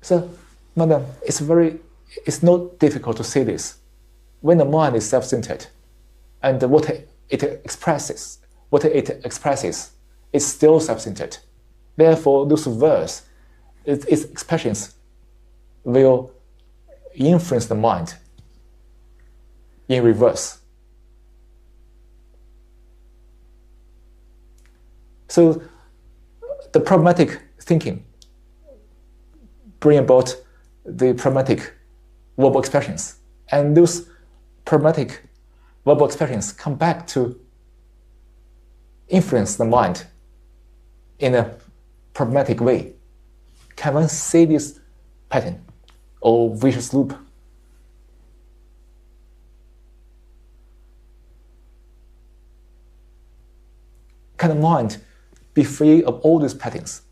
So, madam, it's not difficult to say this. When the mind is self-centered, and what it expresses is still self-centered. Therefore, those words, its expressions, will influence the mind in reverse. So, the problematic thinking bring about the problematic verbal expressions, and those problematic verbal expressions come back to influence the mind in a problematic way. Can one see this pattern or vicious loop? Can the mind be free of all these patterns?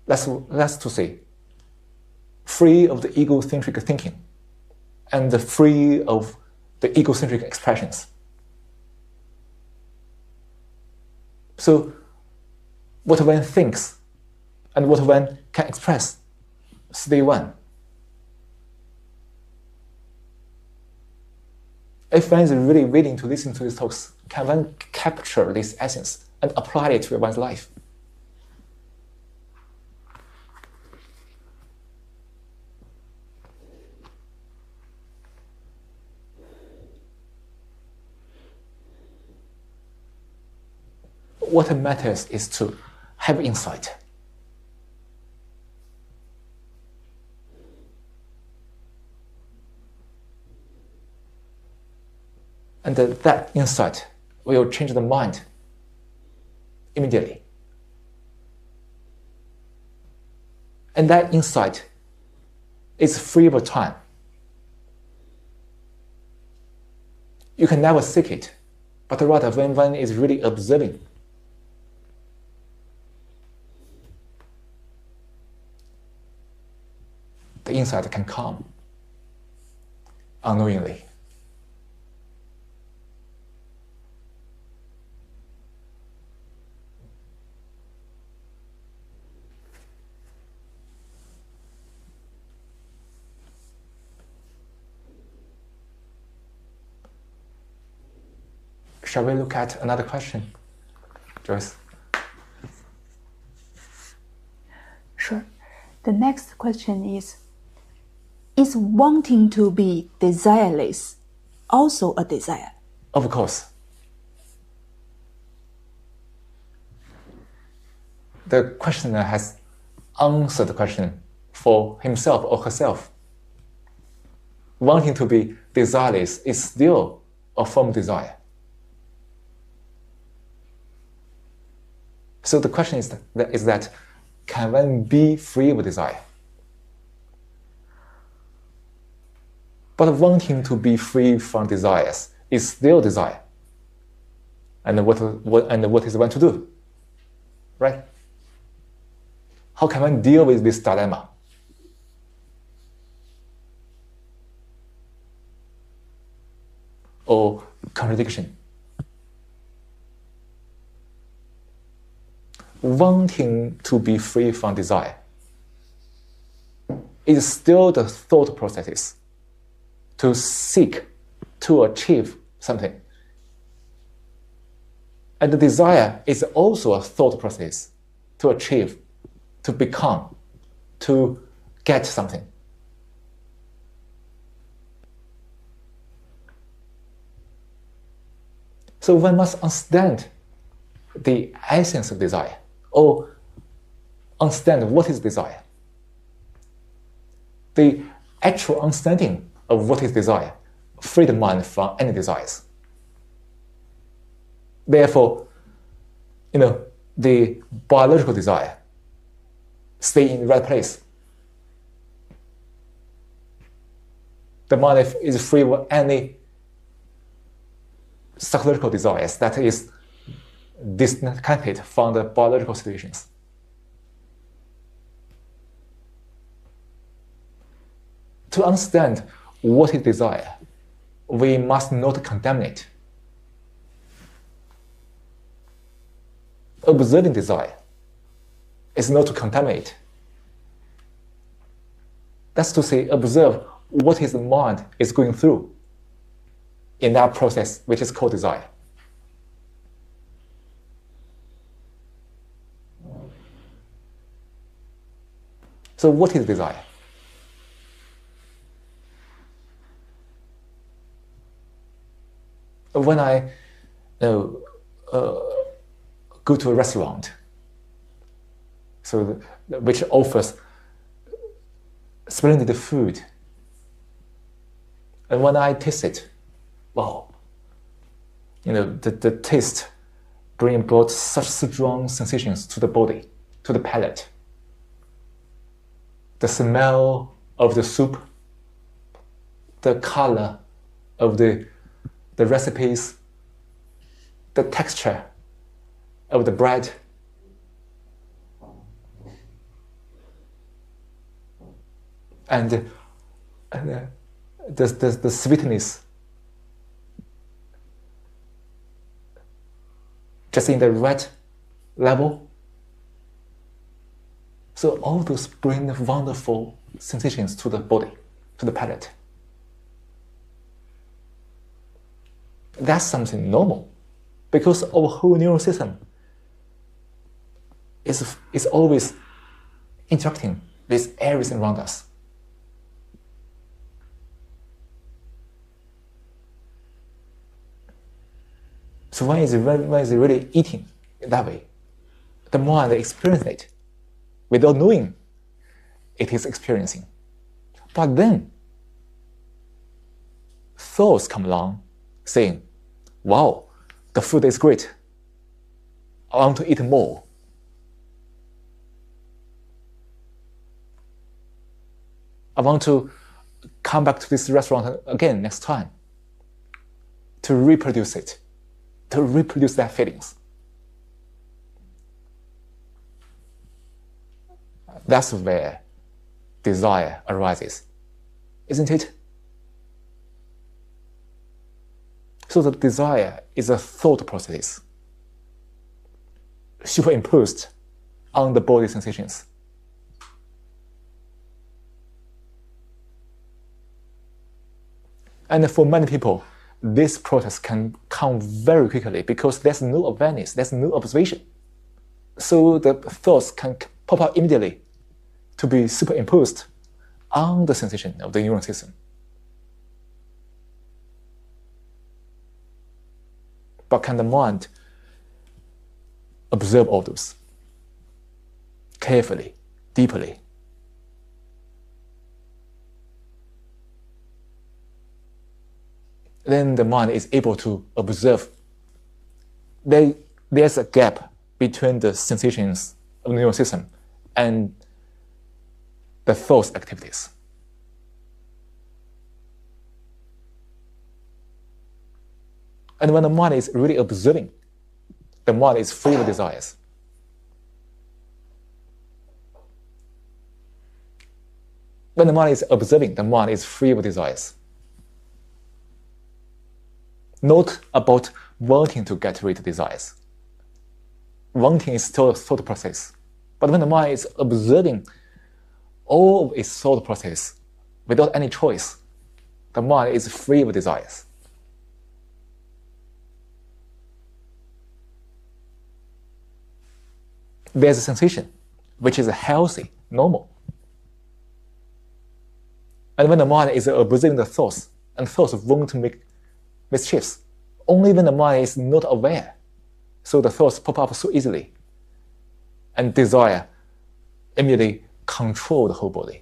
That's to say, free of the egocentric thinking and free of the egocentric expressions. So, what one thinks and what one can express stay one. If one is really willing to listen to these talks, can one capture this essence and apply it to one's life? What matters is to have insight. And that insight will change the mind immediately. And that insight is free of time. You can never seek it, but rather when one is really observing, the insight can come unknowingly. Shall we look at another question, Joyce? Sure. The next question is wanting to be desireless also a desire? Of course. The questioner has answered the question for himself or herself. Wanting to be desireless is still a form of desire. So the question is that can one be free of desire? But wanting to be free from desires is still desire. And what is one to do? Right? How can one deal with this dilemma? Or contradiction? Wanting to be free from desire is still the thought processes to seek to achieve something. And the desire is also a thought process to achieve, to become, to get something. So one must understand the essence of desire, or understand what is desire. The actual understanding of what is desire frees the mind from any desires. Therefore, the biological desire stay in the right place. The mind is free of any psychological desires that is disconnected from the biological situations. To understand what is desire, we must not condemn it. Observing desire is not to condemn it. That's to say, observe what his mind is going through in that process, which is called desire. So what is desire? When I go to a restaurant, which offers splendid food, and when I taste it, wow, the taste brought such strong sensations to the body, to the palate. The smell of the soup, the color of the recipes, the texture of the bread, and the sweetness just in the right level. So all those bring wonderful sensations to the body, to the palate. That's something normal, because our whole neural system is always interacting with everything around us. So when is really eating that way, the mind experiences it without knowing it is experiencing. But then thoughts come along saying, wow, the food is great. I want to eat more. I want to come back to this restaurant again next time to reproduce it, to reproduce their feelings. That's where desire arises, isn't it? So the desire is a thought process superimposed on the body sensations. And for many people, this process can come very quickly because there's no awareness, there's no observation. So the thoughts can pop up immediately to be superimposed on the sensation of the neural system. But can the mind observe all those carefully, deeply? Then the mind is able to observe there's a gap between the sensations of the neural system and the thought activities. And when the mind is really observing, the mind is free of desires. When the mind is observing, the mind is free of desires. Not about wanting to get rid of desires. Wanting is still a thought process. But when the mind is observing all of its thought process without any choice, the mind is free of desires. there's a sensation which is healthy, normal. And when the mind is observing the thoughts, and thoughts won't make mischiefs, only when the mind is not aware. So the thoughts pop up so easily, and desire immediately control the whole body.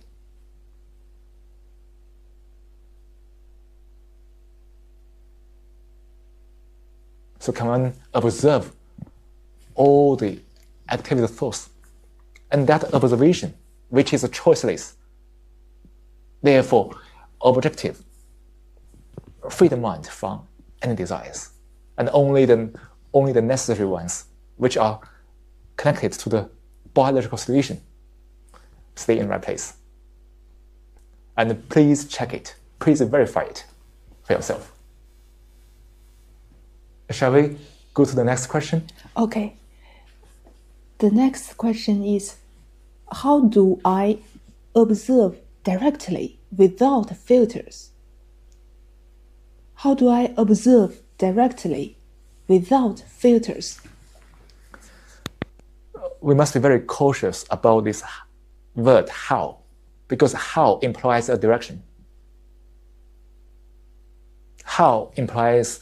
So can one observe all the activity of thoughts, and that observation, which is choiceless, therefore objective, free the mind from any desires, and only the necessary ones, which are connected to the biological solution, stay in the right place. And please check it. Please verify it for yourself. Shall we go to the next question? Okay. The next question is, how do I observe directly without filters? How do I observe directly without filters? We must be very cautious about this word how, because how implies a direction. How implies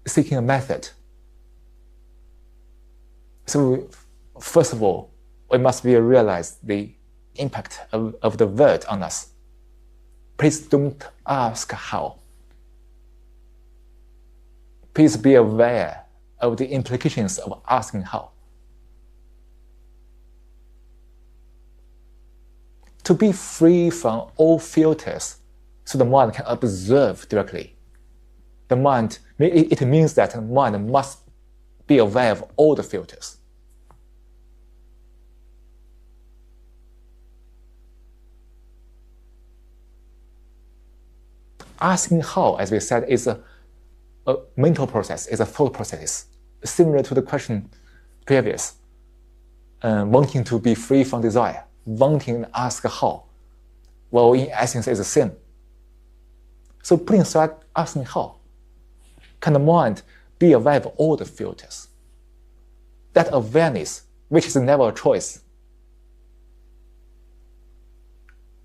seeking a method. So first of all, we must realize the impact of the word on us. Please don't ask how. Please be aware of the implications of asking how. To be free from all filters, so the mind can observe directly. The mind, it means that the mind must be aware of all the filters. Asking how, as we said, is a mental process, is a thought process, similar to the question previous, wanting to be free from desire, wanting to ask how. Well, in essence, is the same. So putting aside asking how, can the mind be aware of all the filters? That awareness, which is never a choice,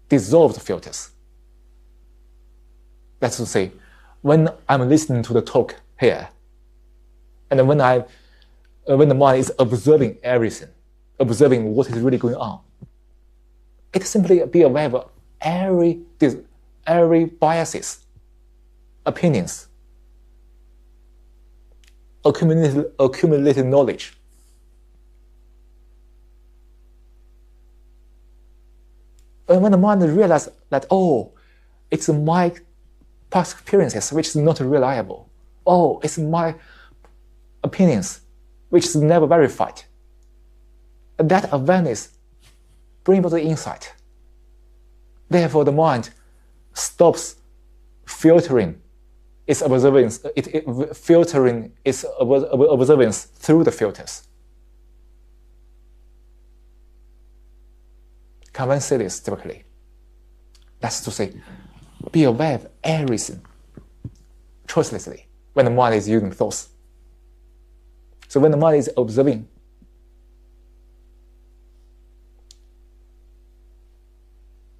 dissolves the filters. That's to say, when I'm listening to the talk here, and when the mind is observing everything, observing what is really going on, it simply be aware of every biases, opinions, accumulated knowledge. And when the mind realizes that, oh, it's my past experiences which is not reliable. Oh, it's my opinions which is never verified. And that awareness brings about the insight. Therefore, the mind stops filtering its observance, filtering its observance through the filters. Can one say this directly? That's to say, be aware of everything choicelessly when the mind is using thoughts. So when the mind is observing,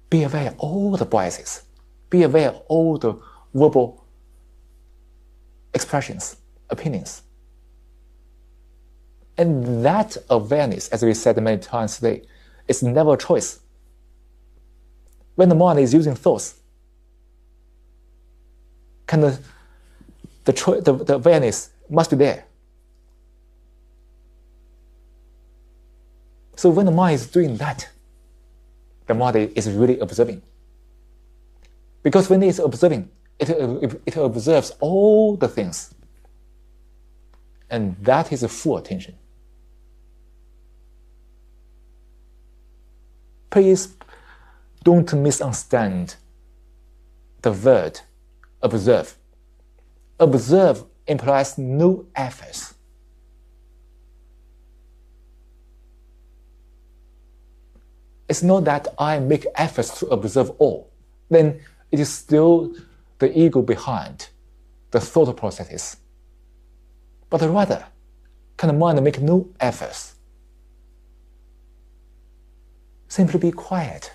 be aware of all the biases, be aware of all the verbal expressions, opinions. And that awareness, as we said many times today, is never a choice. When the mind is using thoughts, can the awareness must be there. So when the mind is doing that, the mind is really observing. Because when it is observing, it observes all the things. And that is a full attention. Please don't misunderstand the word observe. Observe implies no efforts. It's not that I make efforts to observe all. Then it is still the ego behind the thought processes. But rather, can the mind make no efforts simply be quiet.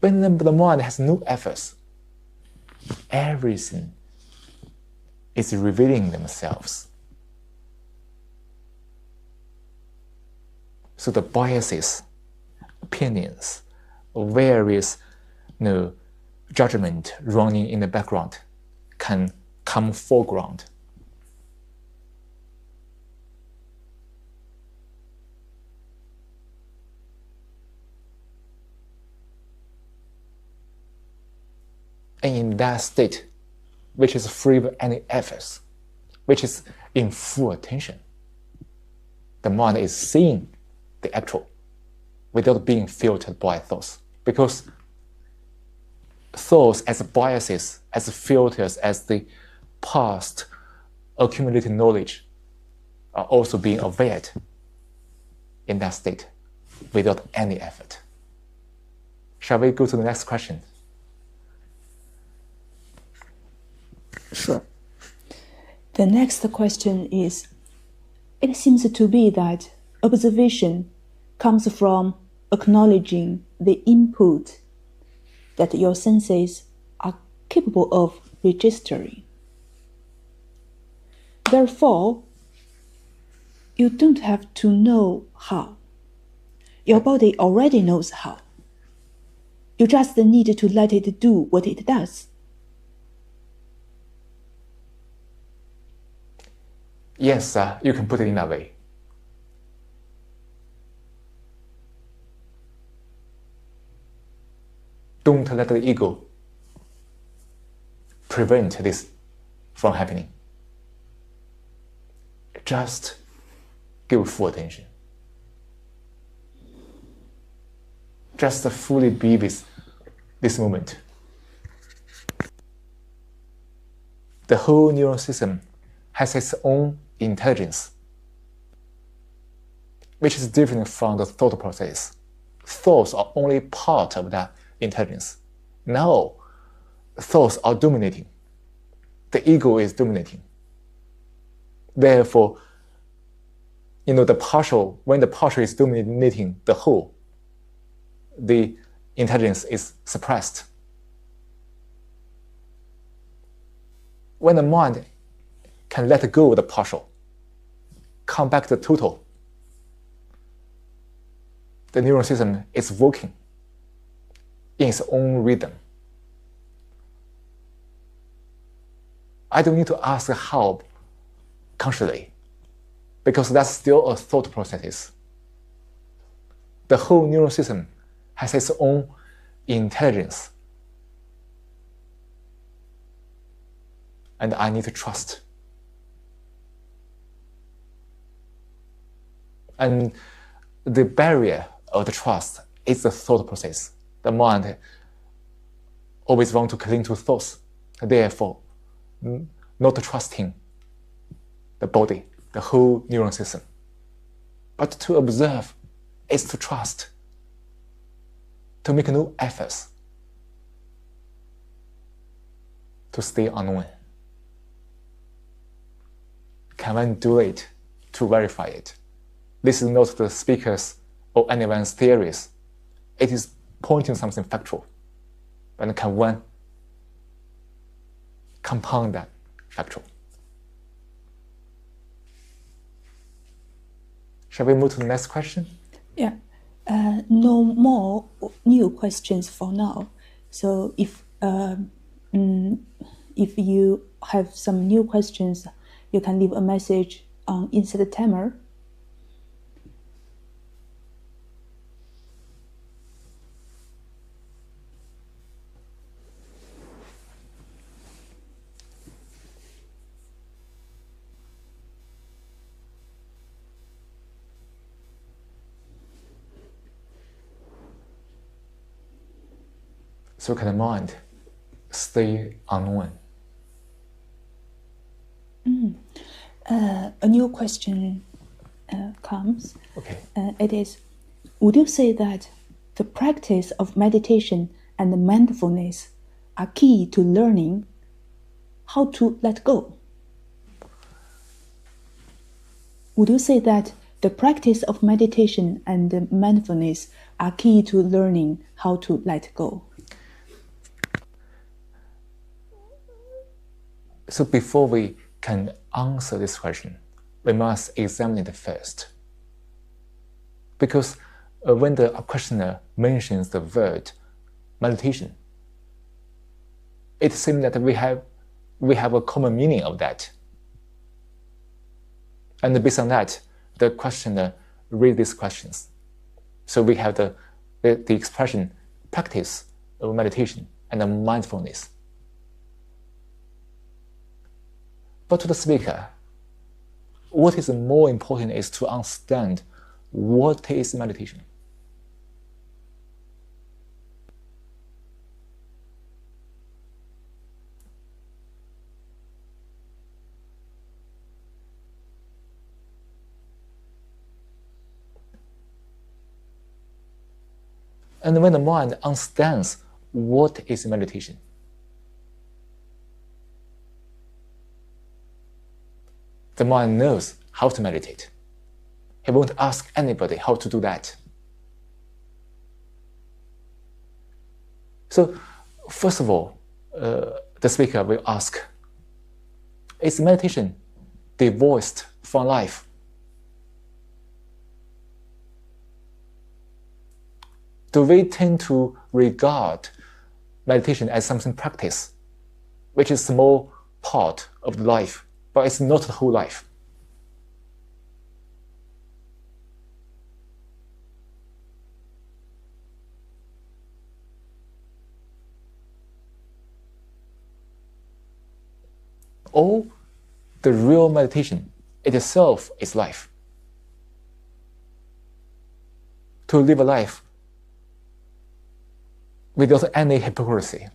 When the mind has no efforts, everything is revealing themselves. So the biases, opinions, various judgment running in the background can come foreground. And in that state, which is free of any efforts, which is in full attention, the mind is seeing the actual without being filtered by thoughts. Because thoughts as biases, as filters, as the past accumulated knowledge are also being availed in that state without any effort. Shall we go to the next question? Sure. The next question is, it seems to be that observation comes from acknowledging the input that your senses are capable of registering. Therefore, you don't have to know how. Your body already knows how. You just need to let it do what it does. Yes, you can put it in that way. Don't let the ego prevent this from happening. Just give full attention. Just fully be with this moment. The whole neural system has its own intelligence, which is different from the thought process. Thoughts are only part of that intelligence. Now, thoughts are dominating. The ego is dominating. Therefore, when the partial is dominating the whole, the intelligence is suppressed. When the mind can let go of the partial, come back to the total, the neural system is working in its own rhythm. I don't need to ask how consciously, because that's still a thought process. The whole neural system has its own intelligence. And I need to trust. And the barrier of the trust is the thought process. The mind always wants to cling to thoughts, therefore not trusting the body, the whole neuron system. But to observe is to trust, to make no efforts, to stay unknown. Can one do it to verify it? This is not the speaker's or anyone's theories. It is pointing something factual. And can one compound that factual? Shall we move to the next question? Yeah. No more new questions for now. So if you have some new questions, you can leave a message on inside the timer. So can the mind stay unknown? A new question comes. Okay. It is, would you say that the practice of meditation and mindfulness are key to learning how to let go? Would you say that The practice of meditation and mindfulness are key to learning how to let go. So before we can answer this question, we must examine it first. Because when the questioner mentions the word meditation, it seems that we have a common meaning of that. And based on that, the questioner reads these questions. So we have the expression practice of meditation and mindfulness. But to the speaker, what is more important is to understand what is meditation. And when the mind understands what is meditation, the mind knows how to meditate. He won't ask anybody how to do that. So, first of all, the speaker will ask, is meditation divorced from life? Do we tend to regard meditation as something practice, which is a small part of life, but it's not the whole life? Or the real meditation itself is life. To live a life without any hypocrisy.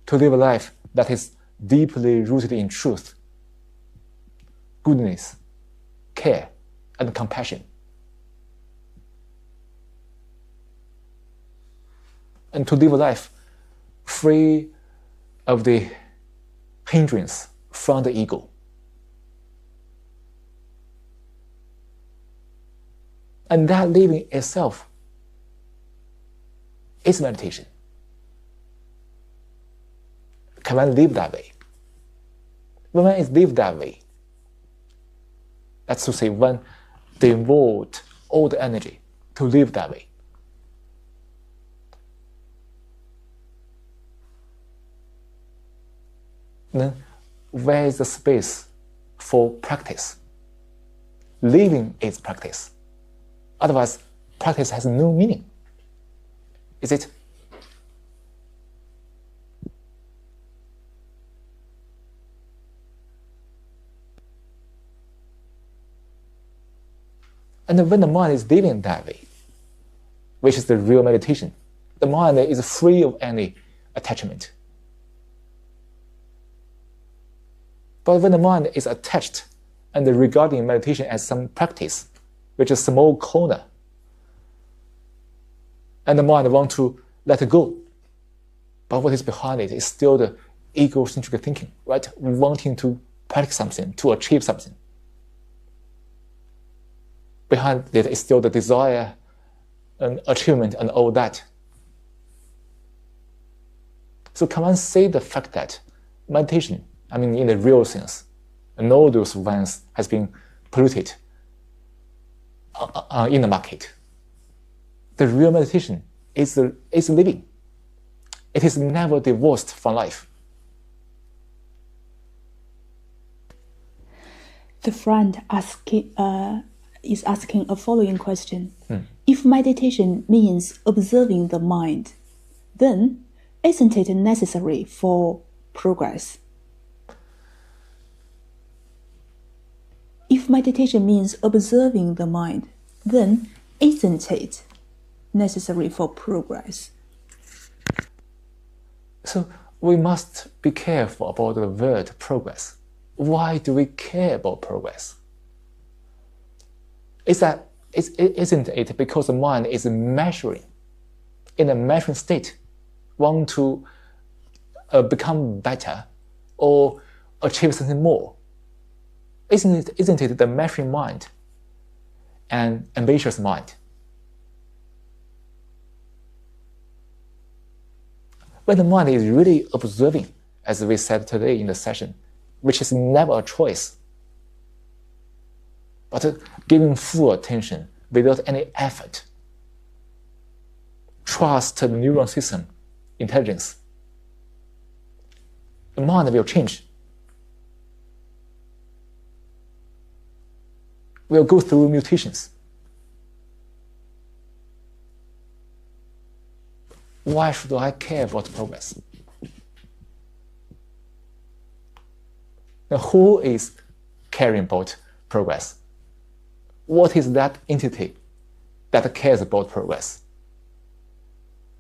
To live a life that is deeply rooted in truth, goodness, care, and compassion. And to live a life free of the hindrance from the ego. And that living itself is meditation. Can one live that way? When one is lived that way, that's to say, one devote all the energy to live that way. Then where is the space for practice? Living is practice. Otherwise, practice has no meaning. Is it? And when the mind is living that way, which is the real meditation, the mind is free of any attachment. But when the mind is attached and regarding meditation as some practice, which is a small corner, and the mind wants to let it go, but what is behind it is still the egocentric thinking, right? Wanting to practice something, to achieve something. Behind it is still the desire and achievement and all that. So can one say the fact that meditation, I mean in the real sense, and all those ones has been polluted in the market? The real meditation is living. It is never divorced from life. The friend is asking a following question. If meditation means observing the mind, then isn't it necessary for progress? If meditation means observing the mind, then isn't it necessary for progress? So we must be careful about the word progress. Why do we care about progress? Isn't it because the mind is measuring, in a measuring state, want to become better or achieve something more? Isn't it the measuring mind an ambitious mind. When the mind is really observing, as we said today in the session, which is never a choice, but giving full attention without any effort, trust the neuron system intelligence, the mind will change. Will go through mutations. Why should I care about progress? Now, who is caring about progress? What is that entity that cares about progress?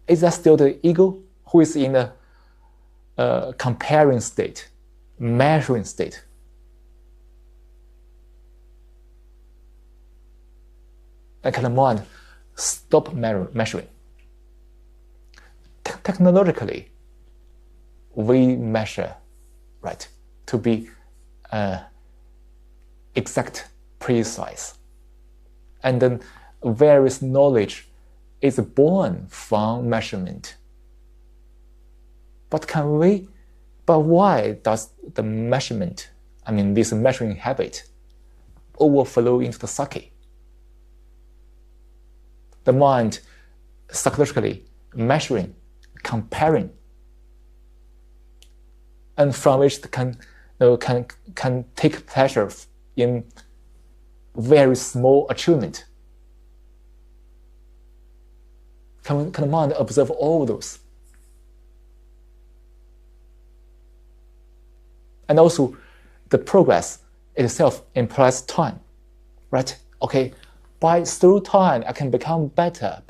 Is that still the ego who is in a comparing state, measuring state? And can the mind stop measuring? Technologically, we measure, right, to be exact, precise. And then various knowledge is born from measurement. But why does the measurement, this measuring habit, overflow into the psyche? The mind psychologically measuring, comparing, and from which it can take pleasure in very small achievement. Can the mind observe all those? And also, the progress itself implies time, right? Okay, through time, I can become better.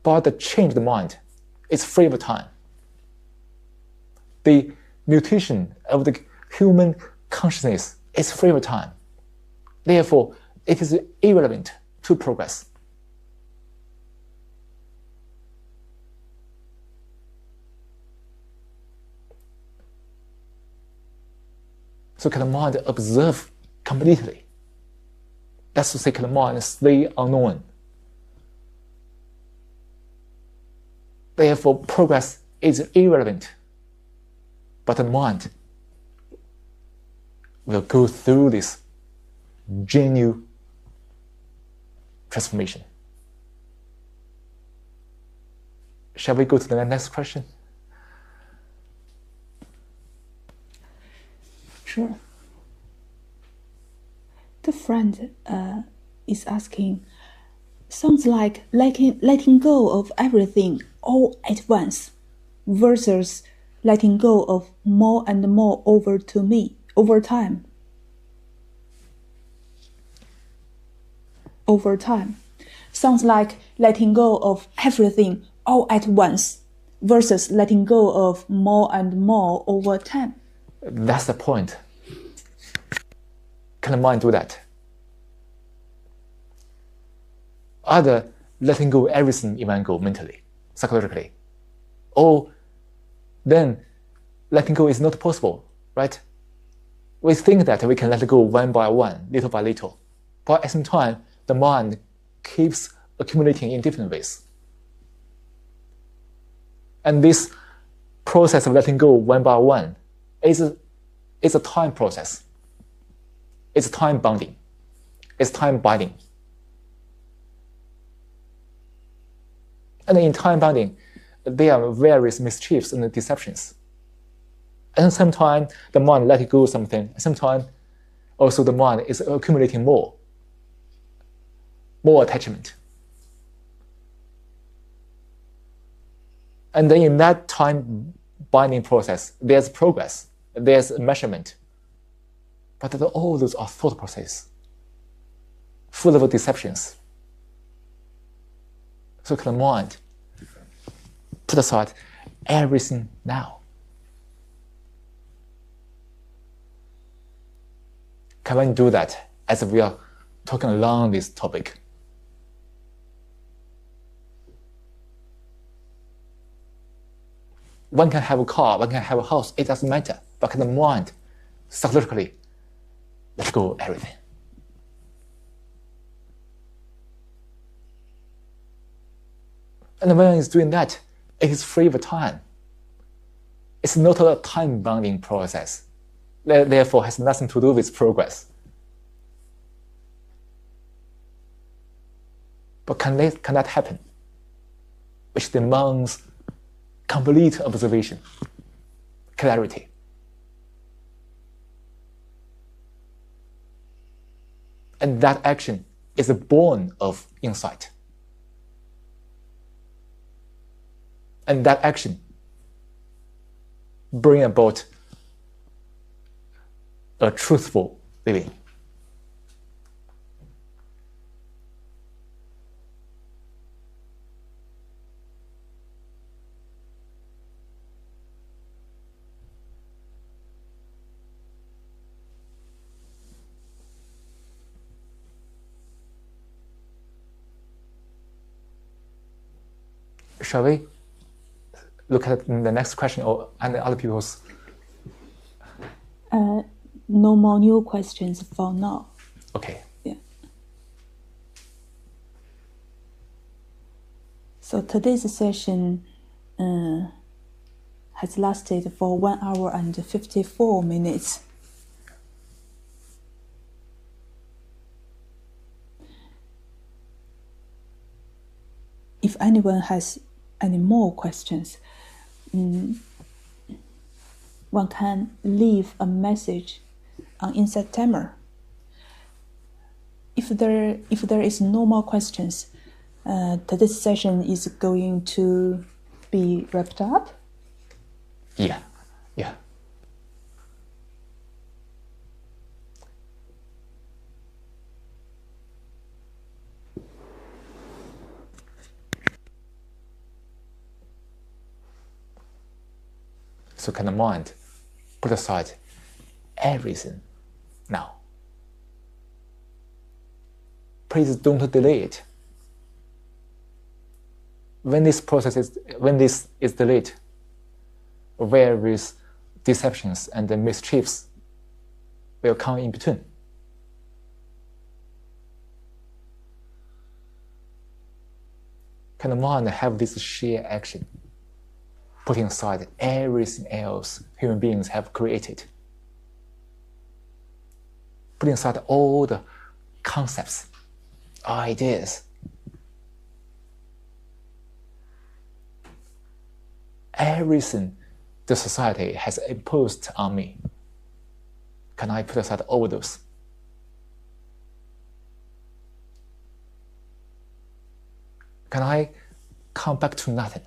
But the changed mind is free of time. The mutation of the human consciousness is free of time. Therefore, it is irrelevant to progress. So can the mind observe completely? That's to say, can the mind stay unknown? Therefore, progress is irrelevant. But the mind will go through this genuine transformation. Shall we go to the next question? Sure. The friend is asking, sounds like letting go of everything all at once versus letting go of more and more over time. Over time. Sounds like letting go of everything all at once versus letting go of more and more over time. That's the point. Can the mind do that? Either letting go everything in one go mentally, psychologically, or then letting go is not possible, right? We think that we can let go one by one, little by little, but at the same time, the mind keeps accumulating in different ways. And this process of letting go one by one is a time process. It's time bonding. It's time binding. And in time binding, there are various mischiefs and deceptions. At the same time, the mind let go of something. At the same time, also the mind is accumulating more attachment. And then in that time binding process, there's progress, there's measurement. But all those are thought processes, full of deceptions. So can the mind put aside everything now? Can one do that as we are talking along this topic? One can have a car, one can have a house, it doesn't matter. But can the mind psychologically let go of everything? And when it's doing that, it is free of time. It's not a time-bounding process. Therefore, has nothing to do with progress. But can that happen? Which demands complete observation, clarity. And that action is born of insight. And that action brings about a truthful living. Shall we look at the next question and other people's? No more new questions for now. Okay. Yeah. So today's session has lasted for 1 hour and 54 minutes. If anyone has any more questions, one can leave a message on Inside Timer. If there is no more questions, today's session is going to be wrapped up. Yeah. So can the mind put aside everything now? Please don't delay it. When this is delayed, various deceptions and mischiefs will come in between. Can the mind have this sheer action, putting aside everything else human beings have created, putting aside all the concepts, ideas, everything the society has imposed on me? Can I put aside all those? Can I come back to nothing?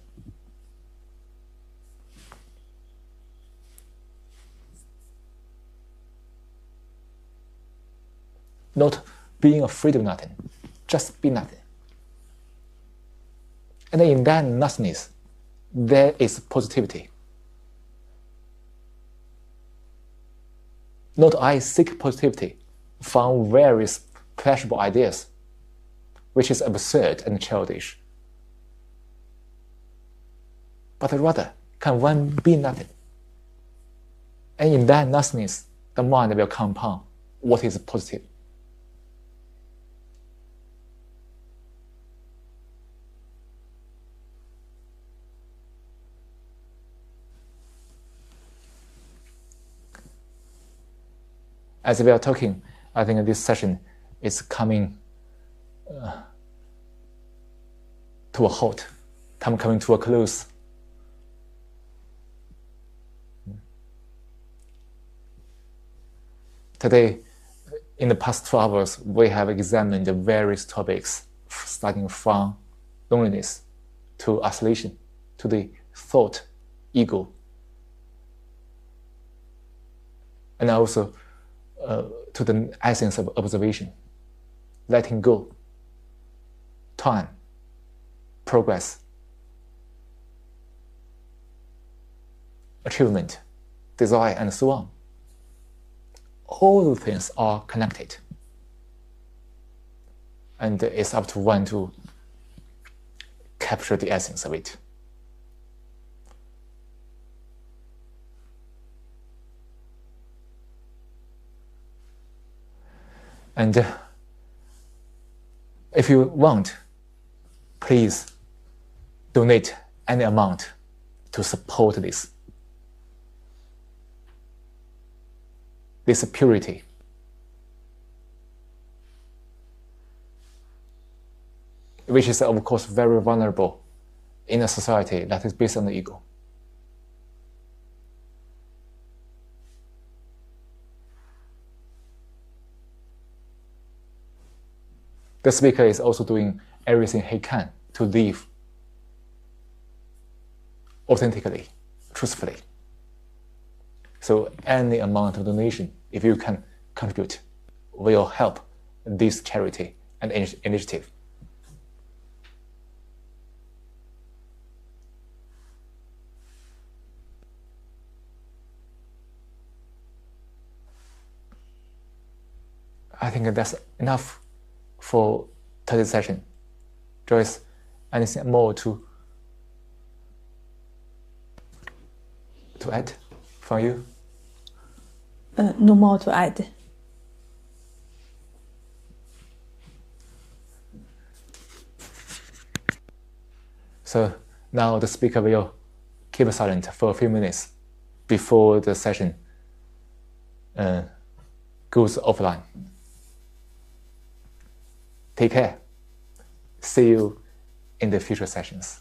Not being afraid of nothing, just be nothing. And in that nothingness, there is positivity. Not I seek positivity from various pleasurable ideas, which is absurd and childish. But rather, can one be nothing? And in that nothingness, the mind will compound what is positive. As we are talking, I think this session is coming to a halt. Time coming to a close. Today, in the past 2 hours, we have examined the various topics, starting from loneliness to isolation, to the thought, ego, and also to the essence of observation, letting go, time, progress, achievement, desire, and so on. All the things are connected. And it's up to one to capture the essence of it. And if you want, please donate any amount to support this purity. Which is, of course, very vulnerable in a society that is based on the ego. The speaker is also doing everything he can to live authentically, truthfully. So any amount of donation, if you can contribute, will help this charity and initiative. I think that's enough for today's session. Joyce, anything more to add from you? No more to add. So now the speaker will keep silent for a few minutes before the session goes offline. Take care. See you in the future sessions.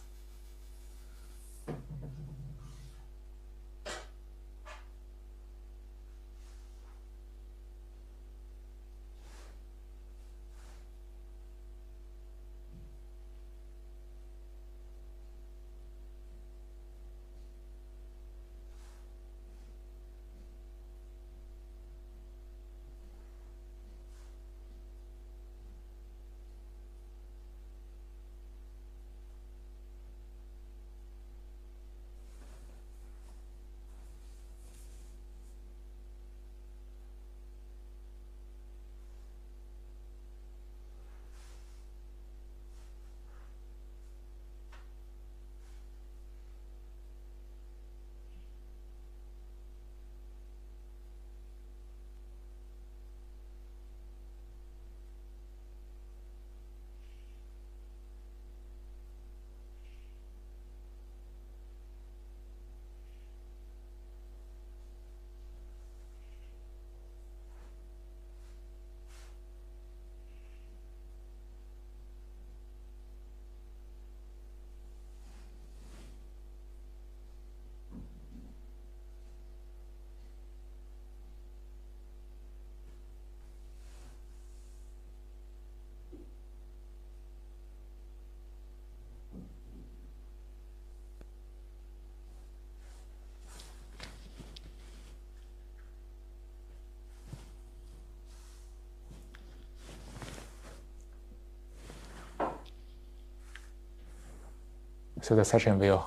So the session will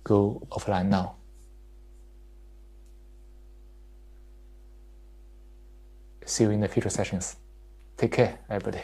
go offline now. See you in the future sessions. Take care, everybody.